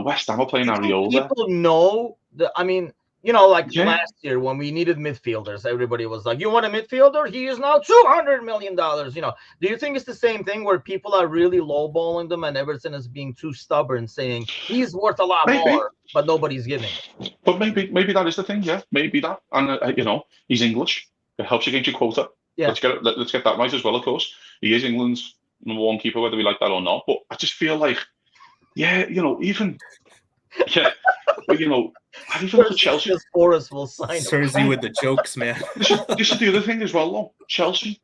West Ham are playing Areola. People know that, I mean, last year when we needed midfielders, everybody was like, you want a midfielder? He is now $200 million. Do you think it's the same thing where people are really lowballing them and Everton is being too stubborn, saying he's worth a lot more, but nobody's giving it? But maybe that is the thing, yeah. Maybe that. And, he's English. It helps you get your quota. Yeah. Let's get that right as well, of course. He is England's #1 keeper, whether we like that or not. But I just feel like, even... Yeah, but I even for Chelsea, Forrest will sign Cersei with the jokes, man. This is the other thing as well, though. Chelsea's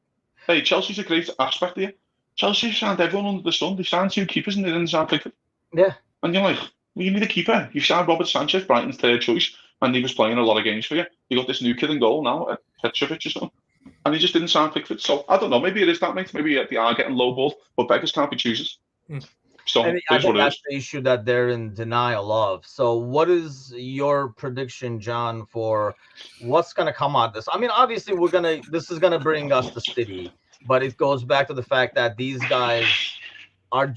a great aspect here. Chelsea signed everyone under the sun. They signed 2 keepers and they didn't sign Pickford. Yeah. And you're like, well, you need a keeper. You signed Robert Sanchez, Brighton's 3rd choice, and he was playing a lot of games for you. You got this new kid in goal now, Petrovic or something. And he just didn't sign Pickford. So, I don't know. Maybe it is that, mate. Maybe they are getting lowballed, but beggars can't be choosers. So I think that's the issue that they're in denial of. So what is your prediction, John, for what's going to come out of this? I mean, obviously this is going to bring us to City, but it goes back to the fact that these guys are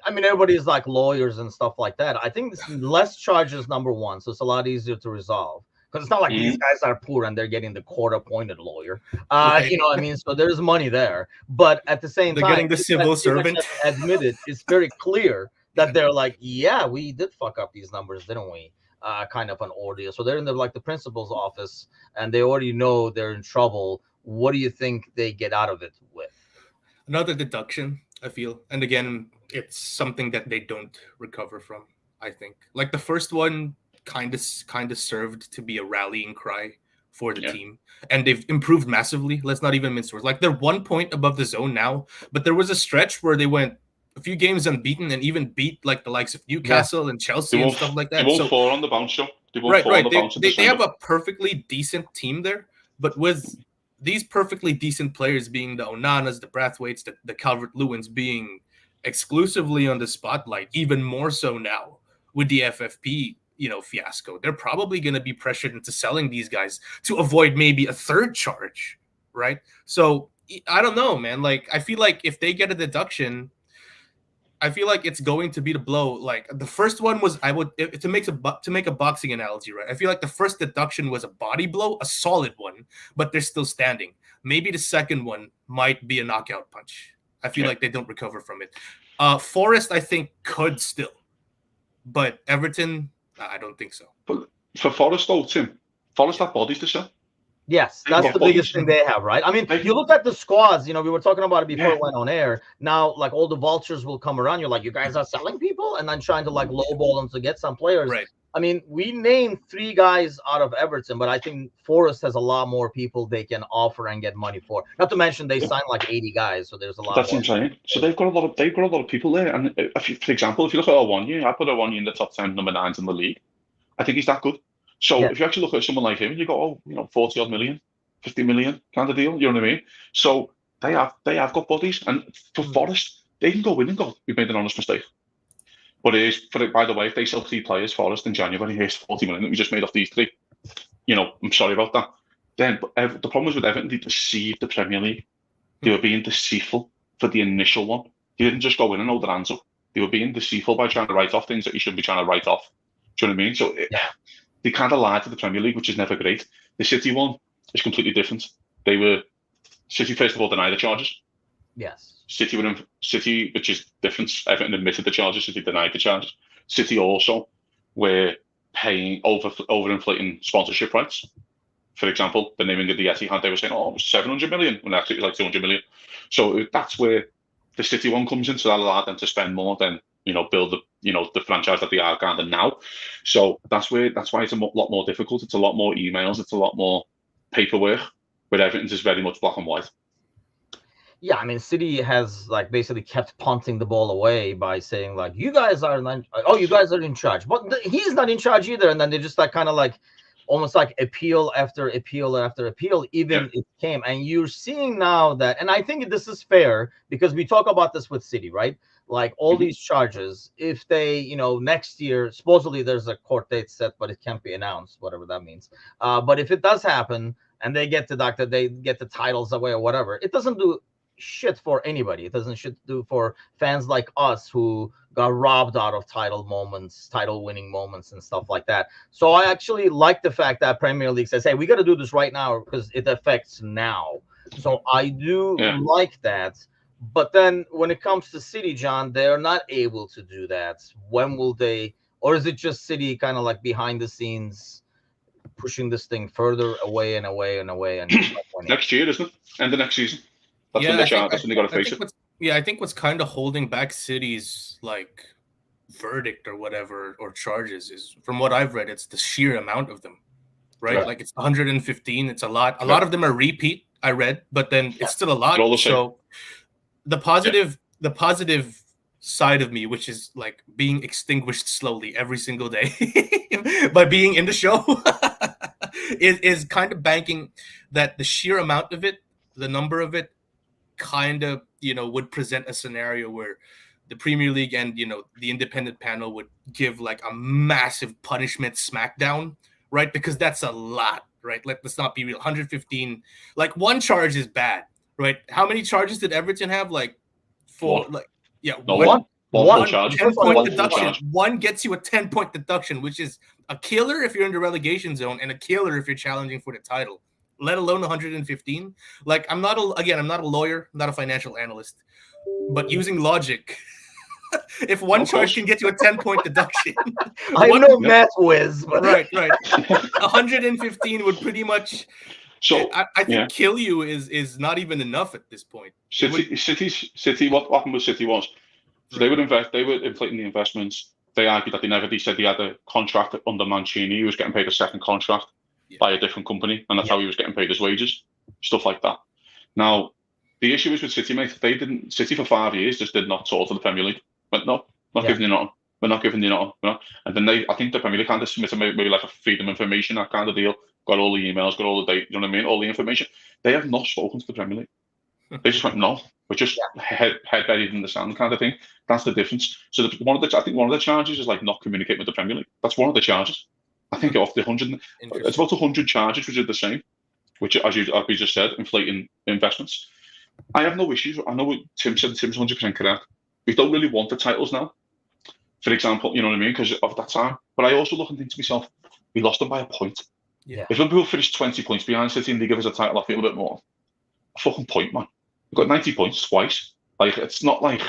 everybody's like lawyers and stuff like that. I think less charges, number one. So it's a lot easier to resolve. Because it's not like these guys are poor and they're getting the court-appointed lawyer. You know what I mean? So there's money there. But at the same time, they're getting the civil servant. Admitted, it's very clear that they're like, yeah, we did fuck up these numbers, didn't we? Kind of an ordeal. So they're in the principal's office and they already know they're in trouble. What do you think they get out of it with? Another deduction, I feel. And again, it's something that they don't recover from, I think. Like the first one, kind of served to be a rallying cry for the team, and they've improved massively. Let's not even mince words. Like they're 1 point above the zone now, but there was a stretch where they went a few games unbeaten and even beat like the likes of Newcastle and Chelsea and stuff like that. They won't fall on the bounce, show. Right. They have a perfectly decent team there, but with these perfectly decent players being the Onanas, the Brathwaites, the Calvert-Lewins being exclusively on the spotlight, even more so now with the FFP fiasco, they're probably going to be pressured into selling these guys to avoid maybe a third charge, right? So I don't know, man. Like I feel like if they get a deduction, I feel like it's going to be the blow. Like the first one was, to make a boxing analogy, right? I feel like the first deduction was a body blow, a solid one, but they're still standing. Maybe the second one might be a knockout punch. I feel like they don't recover from it. Forest, I think, could still, but Everton, I don't think so. But for Forest, though, Tim, Forest have bodies to sell. Yes, that's the biggest thing they have, right? I mean, you look at the squads, we were talking about it before it went on air. Now, like, all the vultures will come around. You're like, you guys are selling people? And then trying to, like, lowball them to get some players. Right. I mean, we named 3 guys out of Everton, but I think Forest has a lot more people they can offer and get money for. Not to mention they signed like 80 guys, so there's a lot That's what more. I'm saying. So they've got a lot of people there. And if you, for example, if you look at Awoniyi, I put Awoniyi in the top 10 number 9s in the league. I think he's that good. So Yeah. if you actually look at someone like him, you go, 40 odd million, 50 million kind of deal. You know what I mean? So they have got bodies, and for Forest, they can go in and go, we've made an honest mistake. But by the way, if they sell 3 players, Forest in January, here's 40 million that we just made off these 3. I'm sorry about that. Then the problem was with Everton, they deceived the Premier League. They were being deceitful for the initial one. They didn't just go in and hold their hands up. They were being deceitful by trying to write off things that you shouldn't be trying to write off. Do you know what I mean? So they kind of lied to the Premier League, which is never great. The City one is completely different. City first of all denied the charges. Yes. City, which is different. Everton admitted the charges. City denied the charges. City also were paying overinflating sponsorship rights. For example, the naming of the Etihad, they were saying, it was 700 million, when actually it was like 200 million. So that's where the City one comes in. So that allowed them to spend more than, build the franchise that they are kind of now. So that's why it's a lot more difficult. It's a lot more emails. It's a lot more paperwork, but everything's is very much black and white. Yeah, I mean, City has like basically kept punting the ball away by saying like, you guys are you guys are in charge, but he's not in charge either. And then they just like kind of like almost like appeal after appeal after appeal, even it came. And you're seeing now that, and I think this is fair because we talk about this with City, right? Like all these charges, if they, next year, supposedly there's a court date set, but it can't be announced, whatever that means. But if it does happen and they get deducted, they get the titles away or whatever, it doesn't do shit for anybody. It doesn't shit do for fans like us who got robbed out of title winning moments and stuff like that. So I actually like the fact that Premier League says, hey, we got to do this right now because it affects now. So I do like that. But then when it comes to City, John, they're not able to do that. When will they, or is it just City kind of like behind the scenes pushing this thing further away and away and away and next year, isn't it? End of next season. That's when they got to face it. I think what's kind of holding back City's like verdict or whatever or charges is, from what I've read, it's the sheer amount of them, right? Like it's 115. It's a lot. A lot of them are repeat. I read, but then it's still a lot. So the positive side of me, which is like being extinguished slowly every single day by being in the show, is kind of banking that the sheer amount of it, the number of it, kind of would present a scenario where the Premier League and the independent panel would give like a massive punishment smackdown, right? Because that's a lot, right? Let's not be real. 115, like one charge is bad, right? How many charges did Everton have? Like four, one. One charge. 10-point deduction. One gets you a 10-point deduction, which is a killer if you're in the relegation zone and a killer if you're challenging for the title, let alone 115. Like I'm not a lawyer, I'm not a financial analyst, but using logic, if one charge can get you a 10-point deduction, I'm no math whiz, but right, 115 would pretty much. So I think kill you is not even enough at this point. City. What happened with City was they were inflating the investments. They argued that they said he had a contract under Mancini. He was getting paid a second contract by a different company, and that's how he was getting paid his wages, stuff like that. Now, the issue is with City, mate. City for 5 years just did not talk to the Premier League. But no, not giving you nothing. We're not giving you nothing. And then I think the Premier League kind of submitted maybe like a freedom of information, that kind of deal. Got all the emails, got all the data, you know what I mean? All the information. They have not spoken to the Premier League. They just went, no, we're just head buried in the sand kind of thing. That's the difference. So I think one of the charges is like not communicating with the Premier League. That's one of the charges. I think off the 100, it's about 100 charges, which are the same, which, as we just said, inflating investments. I have no issues. I know what Tim said. Tim's 100% correct. We don't really want the titles now, for example, you know what I mean, because of that time. But I also look and think to myself, we lost them by a point. Yeah. If Liverpool finished 20 points behind City and they give us a title, I feel a bit more. A fucking point, man. We've got 90 points twice. Like, it's not like,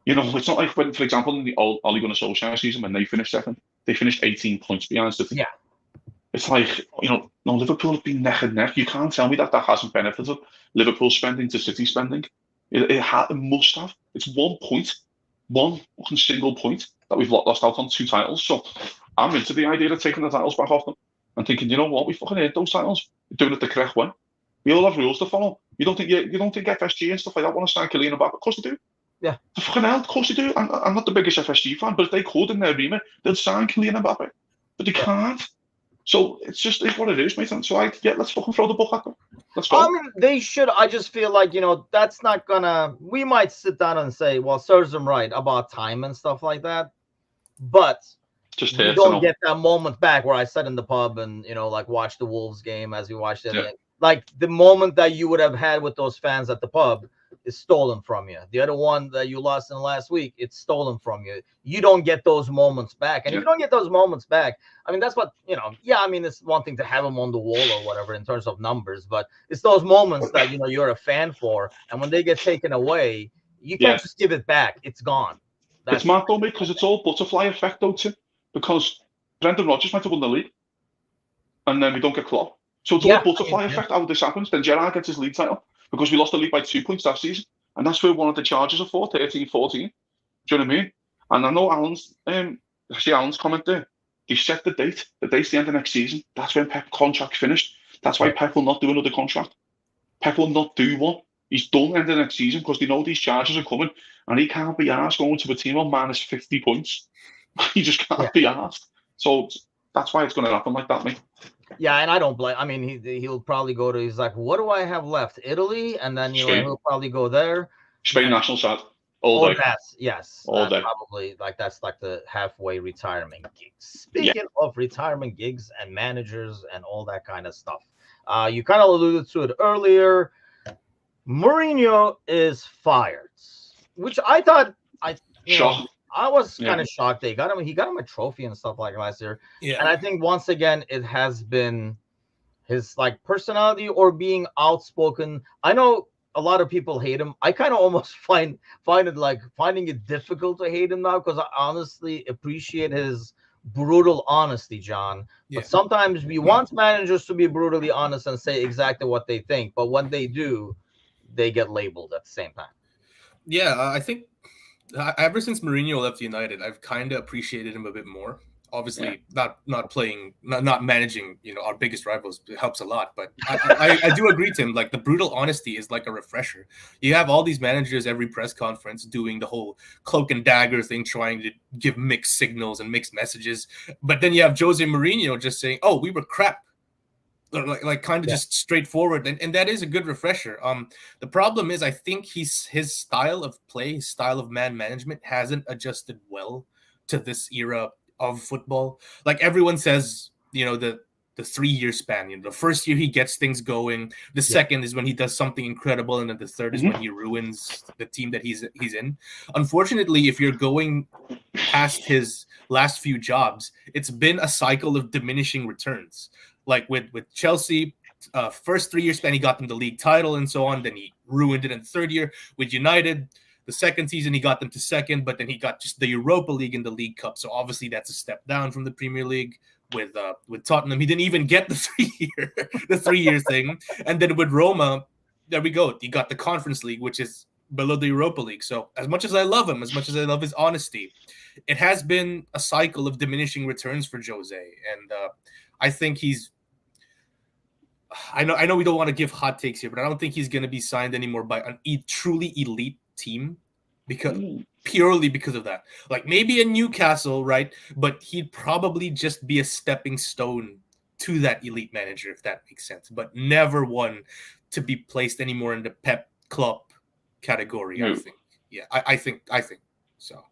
it's not like when, for example, in the old Ole Gunnar Solskjaer season, when they finished second, they finished 18 points behind City. Yeah. It's like, no, Liverpool have been neck and neck. You can't tell me that hasn't benefited Liverpool spending to City spending. It must have. It's 1 point. One fucking single point. that we've lost out on 2 titles. So I'm into the idea of taking the titles back off them and thinking, you know what, we fucking earned those titles. We're doing it the correct way. We all have rules to follow. You don't think FSG and stuff like that want to sign Kylian Mbappe? Of course they do. Yeah. The fucking hell, of course they do. I'm not the biggest FSG fan, but if they could in their remit, they'd sign Kylian Mbappe. But they can't. So it's what it is, mate. And so let's fucking throw the book at them. Let's go. I mean, they should. I just feel like, that's not gonna. We might sit down and say, well, serves them right about time and stuff like that, but just you don't get that moment back where I sat in the pub and like watch the Wolves game as we watched it. Yeah. Like the moment that you would have had with those fans at the pub is stolen from you. The other one that you lost in the last week, it's stolen from you. You don't get those moments back. And if you don't get those moments back, I mean, that's what, I mean, it's one thing to have them on the wall or whatever in terms of numbers, but it's those moments that, you're a fan for. And when they get taken away, you can't just give it back. It's gone. It's mad though, mate, because it's all butterfly effect though, Tim, because Brendan Rodgers might have won the league and then we don't get Klopp. So it's all butterfly effect how this happens. Then Gerrard gets his league title because we lost the league by 2 points last season. And that's where one of the charges are for, 13-14. Do you know what I mean? And I know Alan's comment there. He set the date. The date's the end of next season. That's when Pep's contract finished. That's why Pep will not do another contract. Pep will not do one. He's done end of next season because they know these charges are coming. And he can't be asked going to a team on minus 50 points. He just can't be asked. So that's why it's going to happen like that, mate. Yeah, and I don't blame. I mean, he'll probably go to. He's like, what do I have left? Italy, and then he'll probably go there. Spain national side all day. All day. Probably that's like the halfway retirement gigs. Speaking of retirement gigs and managers and all that kind of stuff, you kind of alluded to it earlier. Mourinho is fired, which I thought I was kind of shocked they got him. He got him a trophy and stuff like last year. Yeah. And I think once again, it has been his personality or being outspoken. I know a lot of people hate him. I kind of almost find it finding it difficult to hate him now because I honestly appreciate his brutal honesty, John. Yeah. But sometimes we want managers to be brutally honest and say exactly what they think. But when they do, they get labeled at the same time. Yeah, I think ever since Mourinho left United, I've kind of appreciated him a bit more. Obviously, not managing, our biggest rivals helps a lot. But I do agree, Tim. Like the brutal honesty is like a refresher. You have all these managers every press conference doing the whole cloak and dagger thing, trying to give mixed signals and mixed messages. But then you have Jose Mourinho just saying, "Oh, we were crap." Like kind of just straightforward, and that is a good refresher. The problem is I think his style of play, his style of man management hasn't adjusted well to this era of football. Like everyone says, the 3-year span. The first year he gets things going, the second is when he does something incredible, and then the third is when he ruins the team that he's in. Unfortunately, if you're going past his last few jobs, it's been a cycle of diminishing returns. Like with Chelsea, first 3-year span, he got them the league title and so on. Then he ruined it in the third year. With United, the second season, he got them to second, but then he got just the Europa League and the League Cup. So obviously that's a step down from the Premier League. With Tottenham, he didn't even get the 3-year thing. And then with Roma, there we go. He got the Conference League, which is below the Europa League. So as much as I love him, as much as I love his honesty, it has been a cycle of diminishing returns for Jose. And I think I know we don't want to give hot takes here, but I don't think he's going to be signed anymore by a truly elite team purely because of that. Like maybe a Newcastle, right? But he'd probably just be a stepping stone to that elite manager, if that makes sense. But never one to be placed anymore in the Pep Klopp category. I think. Yeah, I think so.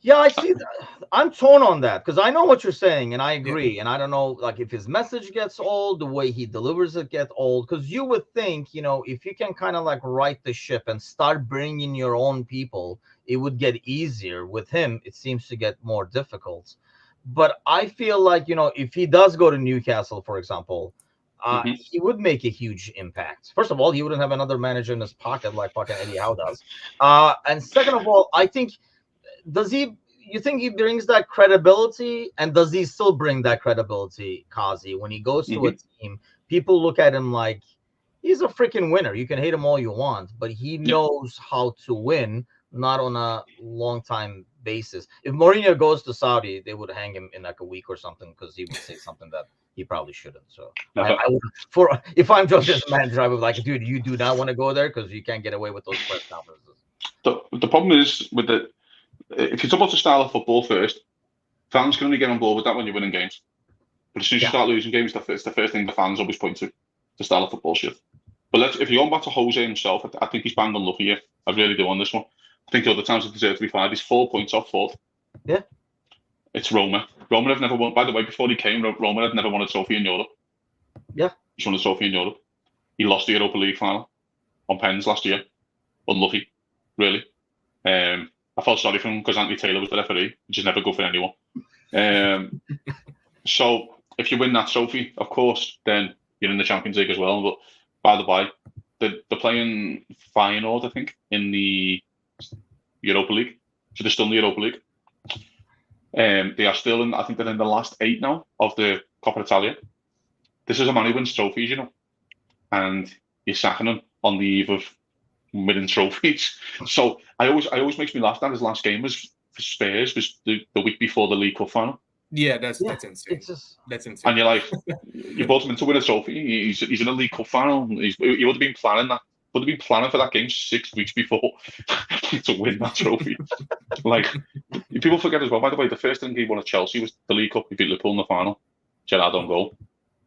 Yeah, I see that. I'm torn on that because I know what you're saying and I agree. And I don't know, if his message gets old, the way he delivers it gets old. Because you would think, if you can kind of right the ship and start bringing your own people, it would get easier. With him, it seems to get more difficult. But I feel like, if he does go to Newcastle, for example, he would make a huge impact. First of all, he wouldn't have another manager in his pocket like fucking Eddie Howe does. And second of all, I think, you think he brings that credibility, and does he still bring that credibility, Kazi? When he goes to a team, people look at him like he's a freaking winner. You can hate him all you want, but he knows how to win not on a long time basis. If Mourinho goes to Saudi, they would hang him in like a week or something because he would say something that he probably shouldn't. So Never. I would, for if I'm just his manager, I would be like, dude, you do not want to go there because you can't get away with those press conferences. The problem is with the if you talk about the style of football first, fans can only get on board with that when you're winning games. But as soon as you Yeah. start losing games, it's the first thing the fans always point to, the style of football shit. But if you're going back to Jose himself, I think he's bang on lucky here. I really do on this one. I think the other times he deserved to be fired. He's 4 points off fourth. Yeah. It's Roma. Roma have never won. By the way, before he came, Roma had never won a trophy in Europe. Yeah. He's won a trophy in Europe. He lost the Europa League final on pens last year. Unlucky, really. I felt sorry for him because Anthony Taylor was the referee, which is never good for anyone. So if you win that trophy, of course, then you're in the Champions League as well. But by the by, they're playing Feyenoord, I think, in the Europa League. So they're still in the Europa League. They are still in, I think they're in the last 8 now of the Coppa Italia. This is a man who wins trophies, you know, and you're sacking him on the eve of winning trophies. So I always makes me laugh that his last game was for Spurs was the week before the League Cup final. Yeah, that's insane. It's just That's insane. And you're like, you brought him in to win a trophy. He's in a League Cup final. He would have been planning that. Would have been planning for that game 6 weeks before to win that trophy. Like people forget as well. By the way, the first thing he won at Chelsea was the League Cup. He beat Liverpool in the final. Gerrard on goal.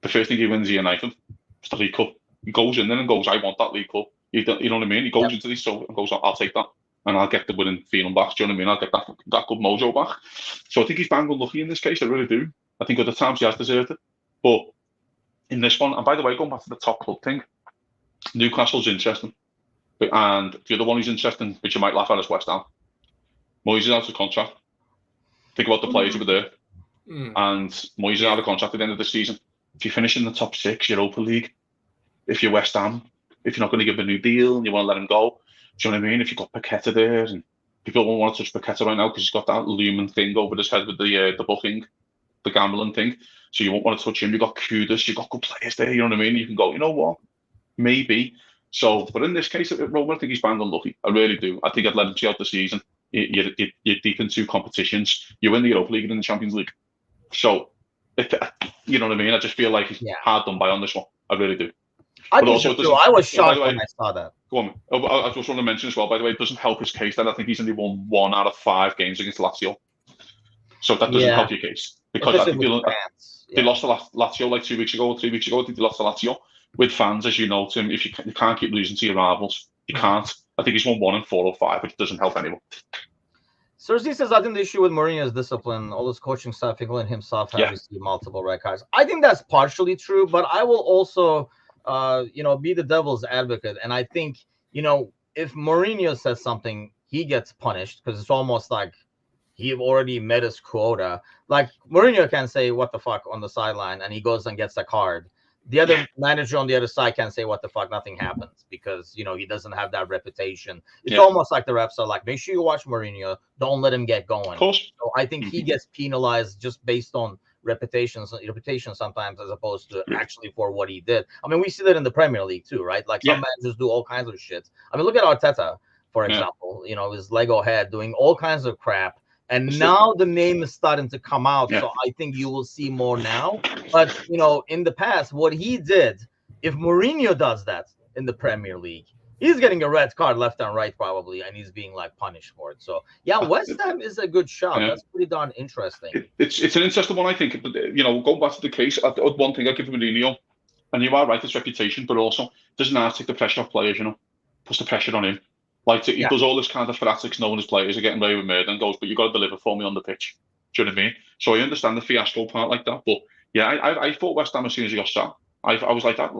The first thing he wins at United was the League Cup. He goes in there and goes, "I want that League Cup." You know what I mean? He goes into this and goes, "I'll take that, and I'll get the winning feeling back." Do you know what I mean? I'll get that good mojo back. So I think he's bang on lucky in this case. I really do. I think other times he has deserved it, but in this one, and by the way, going back to the top club thing, Newcastle's interesting, and the other one who's interesting, which you might laugh at, is West Ham. Moyes is out of contract. Think about the players who were there, and Moyes is out of contract at the end of the season. If you finish in the top 6 Europa League, if you're West Ham, if you're not going to give him a new deal and you want to let him go, do you know what I mean? If you've got Paqueta there, and people don't want to touch Paqueta right now because he's got that looming thing over his head with the booking, the gambling thing, so you won't want to touch him. You've got Kudus, you've got good players there, you know what I mean? You can go, you know what? Maybe. So, but in this case, at Roma, I think he's bang unlucky. I really do. I think I'd let him see out the season. You're deep in 2 competitions. You win the Europa League and in the Champions League. So, you know what I mean? I just feel like he's hard done by on this one. I really do. I was shocked when I saw that. Go on. I just want to mention as well, by the way, it doesn't help his case that I think he's only won 1 out of 5 games against Lazio. So that doesn't help your case. Because I think they lost to Lazio like 2 weeks ago or 3 weeks ago. I think they lost to Lazio with fans, as you know, Tim. If you can't keep losing to your rivals, you can't. I think he's won 1 in 4 or 5, which doesn't help anyone. Cersei says, I think the issue with Mourinho's discipline, all his coaching staff, including himself, have received multiple red cards. I think that's partially true, but I will also be the devil's advocate. And I think, if Mourinho says something, he gets punished because it's almost like he already met his quota. Like Mourinho can say what the fuck on the sideline and he goes and gets a card. The other manager on the other side can say what the fuck, nothing happens because, he doesn't have that reputation. It's almost like the refs are like, make sure you watch Mourinho. Don't let him get going. Of course. So I think he gets penalized just based on reputation sometimes as opposed to actually for what he did. I mean, we see that in the Premier League too, right? Like some managers do all kinds of shit. I mean, look at Arteta, for example, his Lego head doing all kinds of crap. And now the name is starting to come out. So I think you will see more now. But, in the past, what he did, if Mourinho does that in the Premier League, he's getting a red card left and right probably, and he's being punished for it. So West Ham is a good shot. That's pretty darn interesting. It's an interesting one, I think. But going back to the case, one thing I give Mourinho, and you are right, it's reputation, but also doesn't now take the pressure off players. Puts the pressure on him. He does all this kind of fanatics knowing his players are getting away with murder and goes, but you got to deliver for me on the pitch. Do you know what I mean? So I understand the fiasco part like that, but I thought West Ham as soon as he got sacked. I was like that.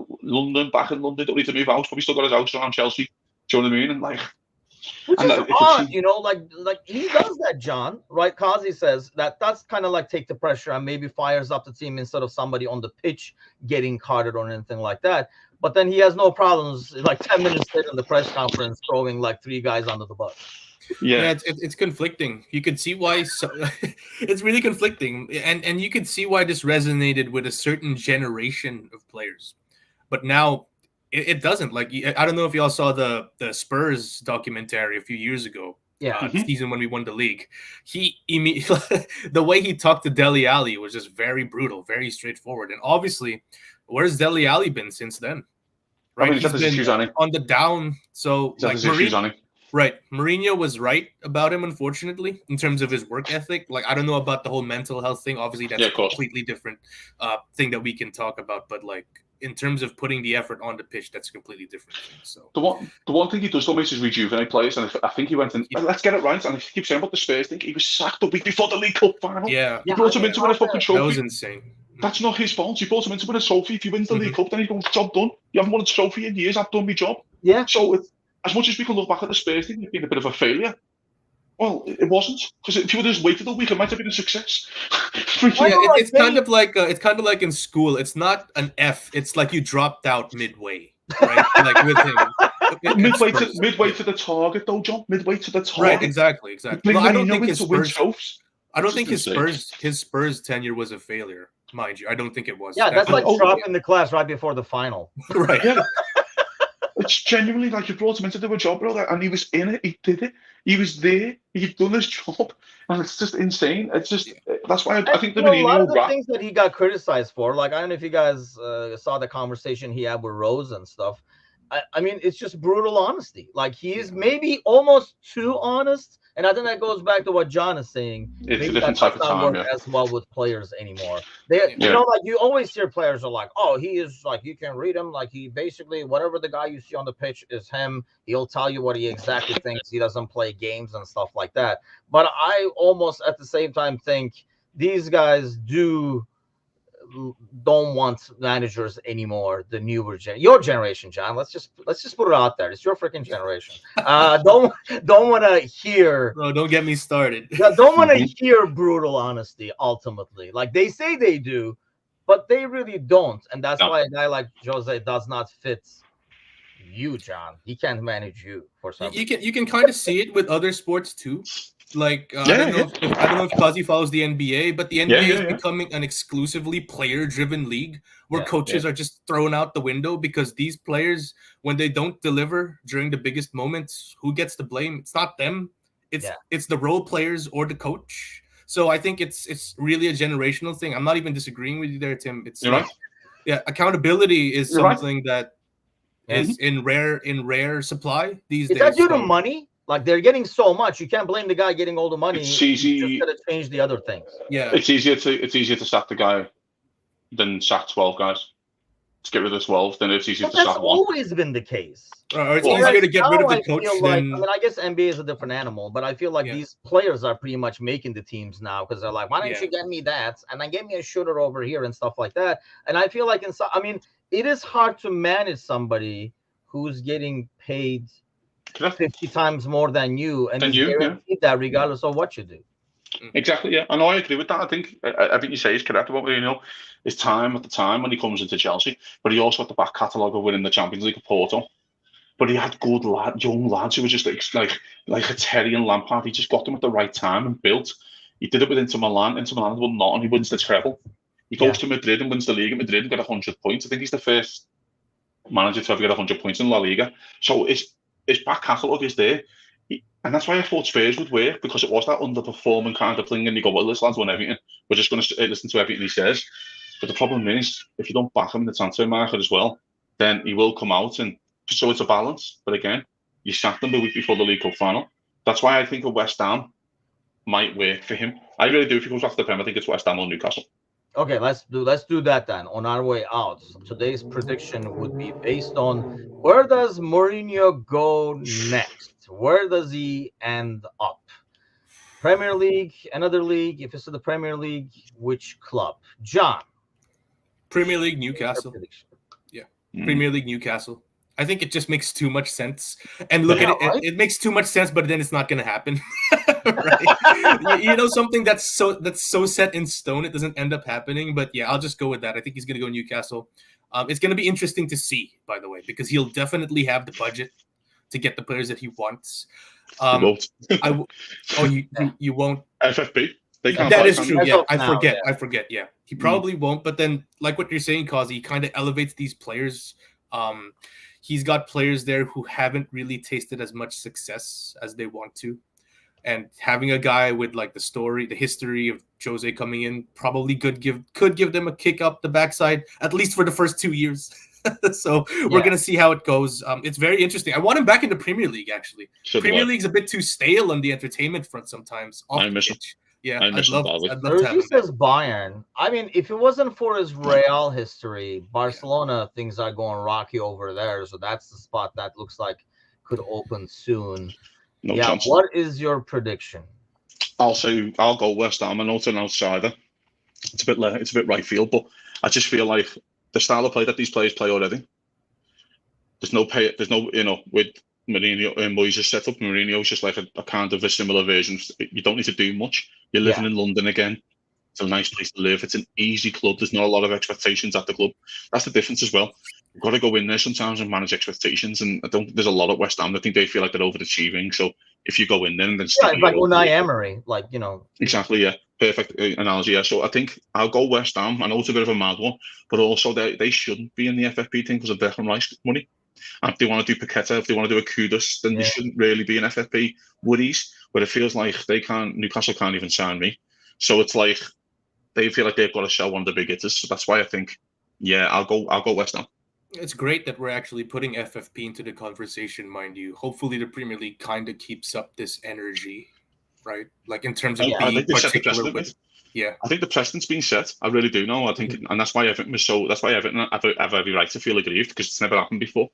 Back in London, don't need to move out. Probably still got his house around Chelsea. Do you know what I mean? And which is odd, like he does that, John, right? Kazi says that's kind of take the pressure and maybe fires up the team instead of somebody on the pitch getting carded or anything like that. But then he has no problems 10 minutes later in the press conference throwing 3 guys under the bus. Yeah, it's conflicting. You could see why it's really conflicting, and you could see why this resonated with a certain generation of players, but now it doesn't. I don't know if y'all saw the Spurs documentary a few years ago Yeah. The season when we won the league. The way he talked to Dele Alli was just very brutal, very straightforward. And obviously, where's Dele Alli been since then? I Right, mean, he's had his been issues on him. on the down. So He's had his issues on him. Right, Mourinho was right about him, unfortunately, in terms of his work ethic. Like, I don't know about the whole mental health thing. Obviously, that's a completely different thing that we can talk about. But like, in terms of putting the effort on the pitch, that's a completely different thing. So the one thing he does though is rejuvenate players, and I think he went in. Let's get it right. And I keep saying about the Spurs thing, he was sacked the week before the League Cup final. Yeah, he brought him in to win a fucking trophy. That was insane. That's not his fault. He brought him in to win a trophy. If he wins the League Cup, then he goes, job done. You haven't won a trophy in years. I've done my job. Yeah. So as much as we can look back at the Spurs thing, it's been a bit of a failure. Well, it wasn't, because if you would have just waited a week, it might have been a success. It's kind of like in school. It's not an F. It's like you dropped out midway, right? Like with him. Midway to the target, though, John. Midway to the target. Right, exactly. No, I don't think his Spurs. I don't think his Spurs tenure was a failure, mind you. I don't think it was. Yeah, that's like dropping the class right before the final. Right. Yeah. It's genuinely like you brought him in to do a job, brother, and he was in it. He did it. He was there. He'd done his job, and it's just insane. It's just that's why I think the a lot of the things that he got criticized for, like I don't know if you guys saw the conversation he had with Rose and stuff. I mean, it's just brutal honesty. Like he's maybe almost too honest, and I think that goes back to what John is saying. It's a different type of time, as well with players anymore. You know, like you always hear players are like, "Oh, he is like you can read him. Like he basically whatever the guy you see on the pitch is him. He'll tell you what he exactly thinks. He doesn't play games and stuff like that." But I almost at the same time think these guys don't want managers anymore. The newer your generation, John. Let's just put it out there. It's your freaking generation. Don't want to hear. Bro, don't get me started. Don't want to hear brutal honesty. Ultimately, like they say they do, but they really don't, and that's why a guy like Jose does not fit you, John. He can't manage you for some. You can kind of see it with other sports too. Like I don't know if Kazi follows the NBA, but the NBA is becoming an exclusively player-driven league where coaches are just thrown out the window because these players, when they don't deliver during the biggest moments, who gets the blame? It's not them. It's the role players or the coach. So I think it's really a generational thing. I'm not even disagreeing with you there, Tim. It's accountability is something that is in rare supply these days. Is that due to money? Like they're getting so much, you can't blame the guy getting all the money. It's easy. You just gotta change the other things. Yeah, it's easier to sack the guy than sack 12 guys. To get rid of 12, then it's easier to sack one. That's always been the case. Or it's easier to get rid of the coach than. I mean, I guess NBA is a different animal, but I feel like these players are pretty much making the teams now because they're like, why don't you get me that and then get me a shooter over here and stuff like that. And I feel like it is hard to manage somebody who's getting paid 50 times more than you, and you guaranteed that regardless of what you do. Exactly, yeah. And I agree with that. I think everything you say is correct about his time at the time when he comes into Chelsea, but he also had the back catalogue of winning the Champions League of Porto. But he had good young lads who were just like a Terry and Lampard. He just got them at the right time and built. He did it with Inter Milan. Inter Milan won not, and he wins the treble. He goes to Madrid and wins the league at Madrid and got 100 points. I think he's the first manager to ever get 100 points in La Liga. So his back catalogue is there. And that's why I thought Spurs would work, because it was that underperforming kind of thing. And you go, well, this lad's won everything. We're just going to listen to everything he says. But the problem is, if you don't back him in the transfer market as well, then he will come out. And so it's a balance. But again, you sacked him the week before the League Cup final. That's why I think a West Ham might work for him. I really do. If he goes after the Prem, I think it's West Ham or Newcastle. Okay, let's do that then. On our way out, today's prediction would be based on where does Mourinho go next? Where does he end up? Premier League, another league? If it's the Premier League, which club? John. Premier League, Newcastle. Yeah, Premier League, Newcastle. I think it just makes too much sense. And look at it, right? It makes too much sense, but then it's not going to happen. Right? You know, something that's so set in stone, it doesn't end up happening. But yeah, I'll just go with that. I think he's going to go Newcastle. It's going to be interesting to see, by the way, because he'll definitely have the budget to get the players that he wants. You won't. FFP. That is true. Yeah, I forget. Yeah, he probably won't. But then, like what you're saying, Kazi, he kind of elevates these players. He's got players there who haven't really tasted as much success as they want to. And having a guy with like the history of Jose coming in probably could give them a kick up the backside, at least for the first 2 years. So we're gonna see how it goes. It's very interesting. I want him back in the Premier League. Actually, Premier League's a bit too stale on the entertainment front sometimes. I miss him. Yeah, I'd love to have He him says Bayern. I mean, if it wasn't for his Real history, Barcelona, things are going rocky over there. So that's the spot that looks like could open soon. No chance. What is your prediction? I'll go West Ham. I know it's an outsider. It's a bit right field, but I just feel like the style of play that these players play already. There's no with Mourinho and Moyes' setup. Mourinho's just like a kind of a similar version. You don't need to do much. You're living in London again. It's a nice place to live. It's an easy club. There's not a lot of expectations at the club. That's the difference as well. You've got to go in there sometimes and manage expectations. And there's a lot at West Ham. I think they feel like they're overachieving. So if you go in there and then it's like Unai Emery, Exactly, yeah. Perfect analogy, yeah. So I think I'll go West Ham. I know it's a bit of a mad one, but also they shouldn't be in the FFP thing because of Declan Rice money. And if they want to do Paqueta, if they want to do a Kudus, then they shouldn't really be in FFP worries. But it feels like Newcastle can't even sign me. So it's like they feel like they've got to sell one of the big hitters. So that's why I think, I'll go West Ham. It's great that we're actually putting FFP into the conversation, mind you. Hopefully the Premier League kind of keeps up this energy, right? Like in terms of being particular with. Yeah, I think the precedent's been set. I really do know. I think, and that's why Everton have every right to feel aggrieved because it's never happened before.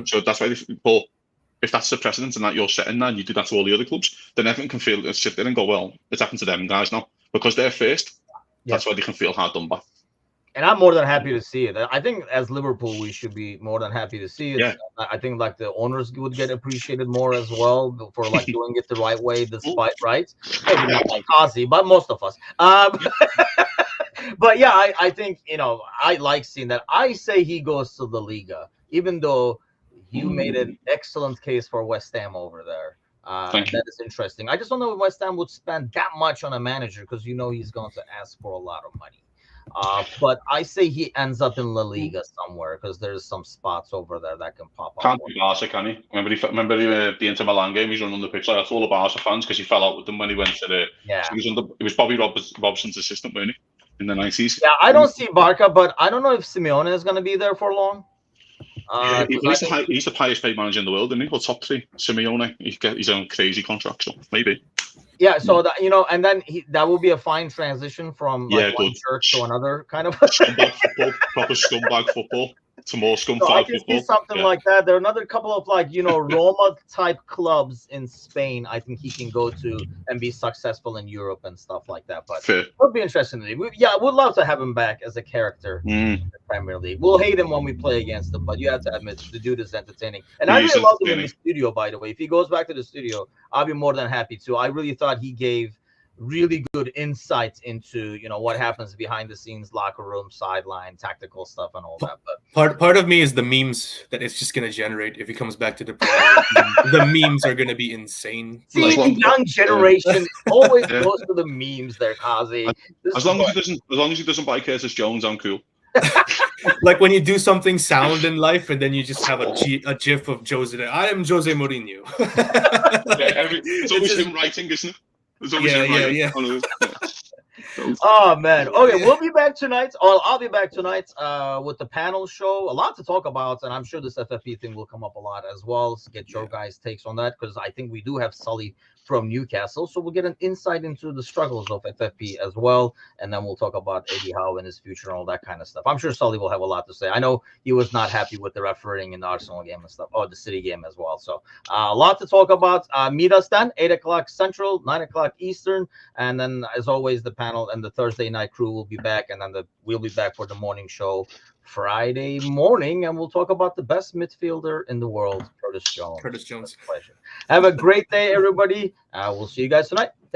So that's why if that's the precedent and that you're setting that and you do that to all the other clubs, then Everton can sit there and go, well, it's happened to them guys now because they're first. That's why they can feel hard done by. And I'm more than happy to see it. I think as Liverpool, we should be more than happy to see it. Yeah. I think like the owners would get appreciated more as well for like doing it the right way, despite maybe not like Kazi, but most of us. But yeah, I think I like seeing that. I say he goes to the Liga, even though you made an excellent case for West Ham over there. That is interesting. I just don't know if West Ham would spend that much on a manager because he's going to ask for a lot of money. But I say he ends up in La Liga somewhere because there's some spots over there that can pop up. Can't be Barca, can he? Remember the Inter Milan game? He's running on the pitch like that's all the Barca fans because he fell out with them when he went to the. Yeah. It was Bobby Robson's assistant, wasn't he, in the 90s? Yeah, I don't see Barca, but I don't know if Simeone is going to be there for long. He's the highest paid manager in the world, isn't he? Or top 3. Simeone, he's got his own crazy contract, so maybe. Yeah, so that and then that will be a fine transition from one church to another kind of scumbag football, proper scumbag football to more scumbag football. I can see something like that. There are another couple of Roma type clubs in Spain. I think he can go to and be successful in Europe and stuff like that. But it would be interesting to see. We'd love to have him back as a character in the Premier League. We'll hate him when we play against him, but you have to admit the dude is entertaining. And I really love him in the studio. By the way, if he goes back to the studio, I'll be more than happy to. I really thought he gave really good insights into what happens behind the scenes, locker room, sideline, tactical stuff, and all that. But part of me is the memes that it's just going to generate if he comes back to the Premier League. The memes are going to be insane. See, the young generation always goes to the memes. There, Kazi. As long as he doesn't buy Curtis Jones, I'm cool. Like when you do something sound in life and then you just have a gif of Jose. I am Jose Mourinho. It's always him writing, isn't it? Yeah. Oh man. Okay, we'll be back tonight. I'll be back tonight with the panel show. A lot to talk about, and I'm sure this FFP thing will come up a lot as well. So get your guys' takes on that because I think we do have Sully from Newcastle, so we'll get an insight into the struggles of FFP as well, and then we'll talk about Eddie Howe and his future and all that kind of stuff. I'm sure Sully will have a lot to say. I know he was not happy with the refereeing in the Arsenal game and stuff, or the City game as well. So a lot to talk about. Meet us then, 8 o'clock Central, 9 o'clock Eastern, and then as always the panel and the Thursday night crew will be back, and then we'll be back for the morning show Friday morning, and we'll talk about the best midfielder in the world, Curtis Jones. Curtis Jones. Have a great day, everybody. We'll see you guys tonight.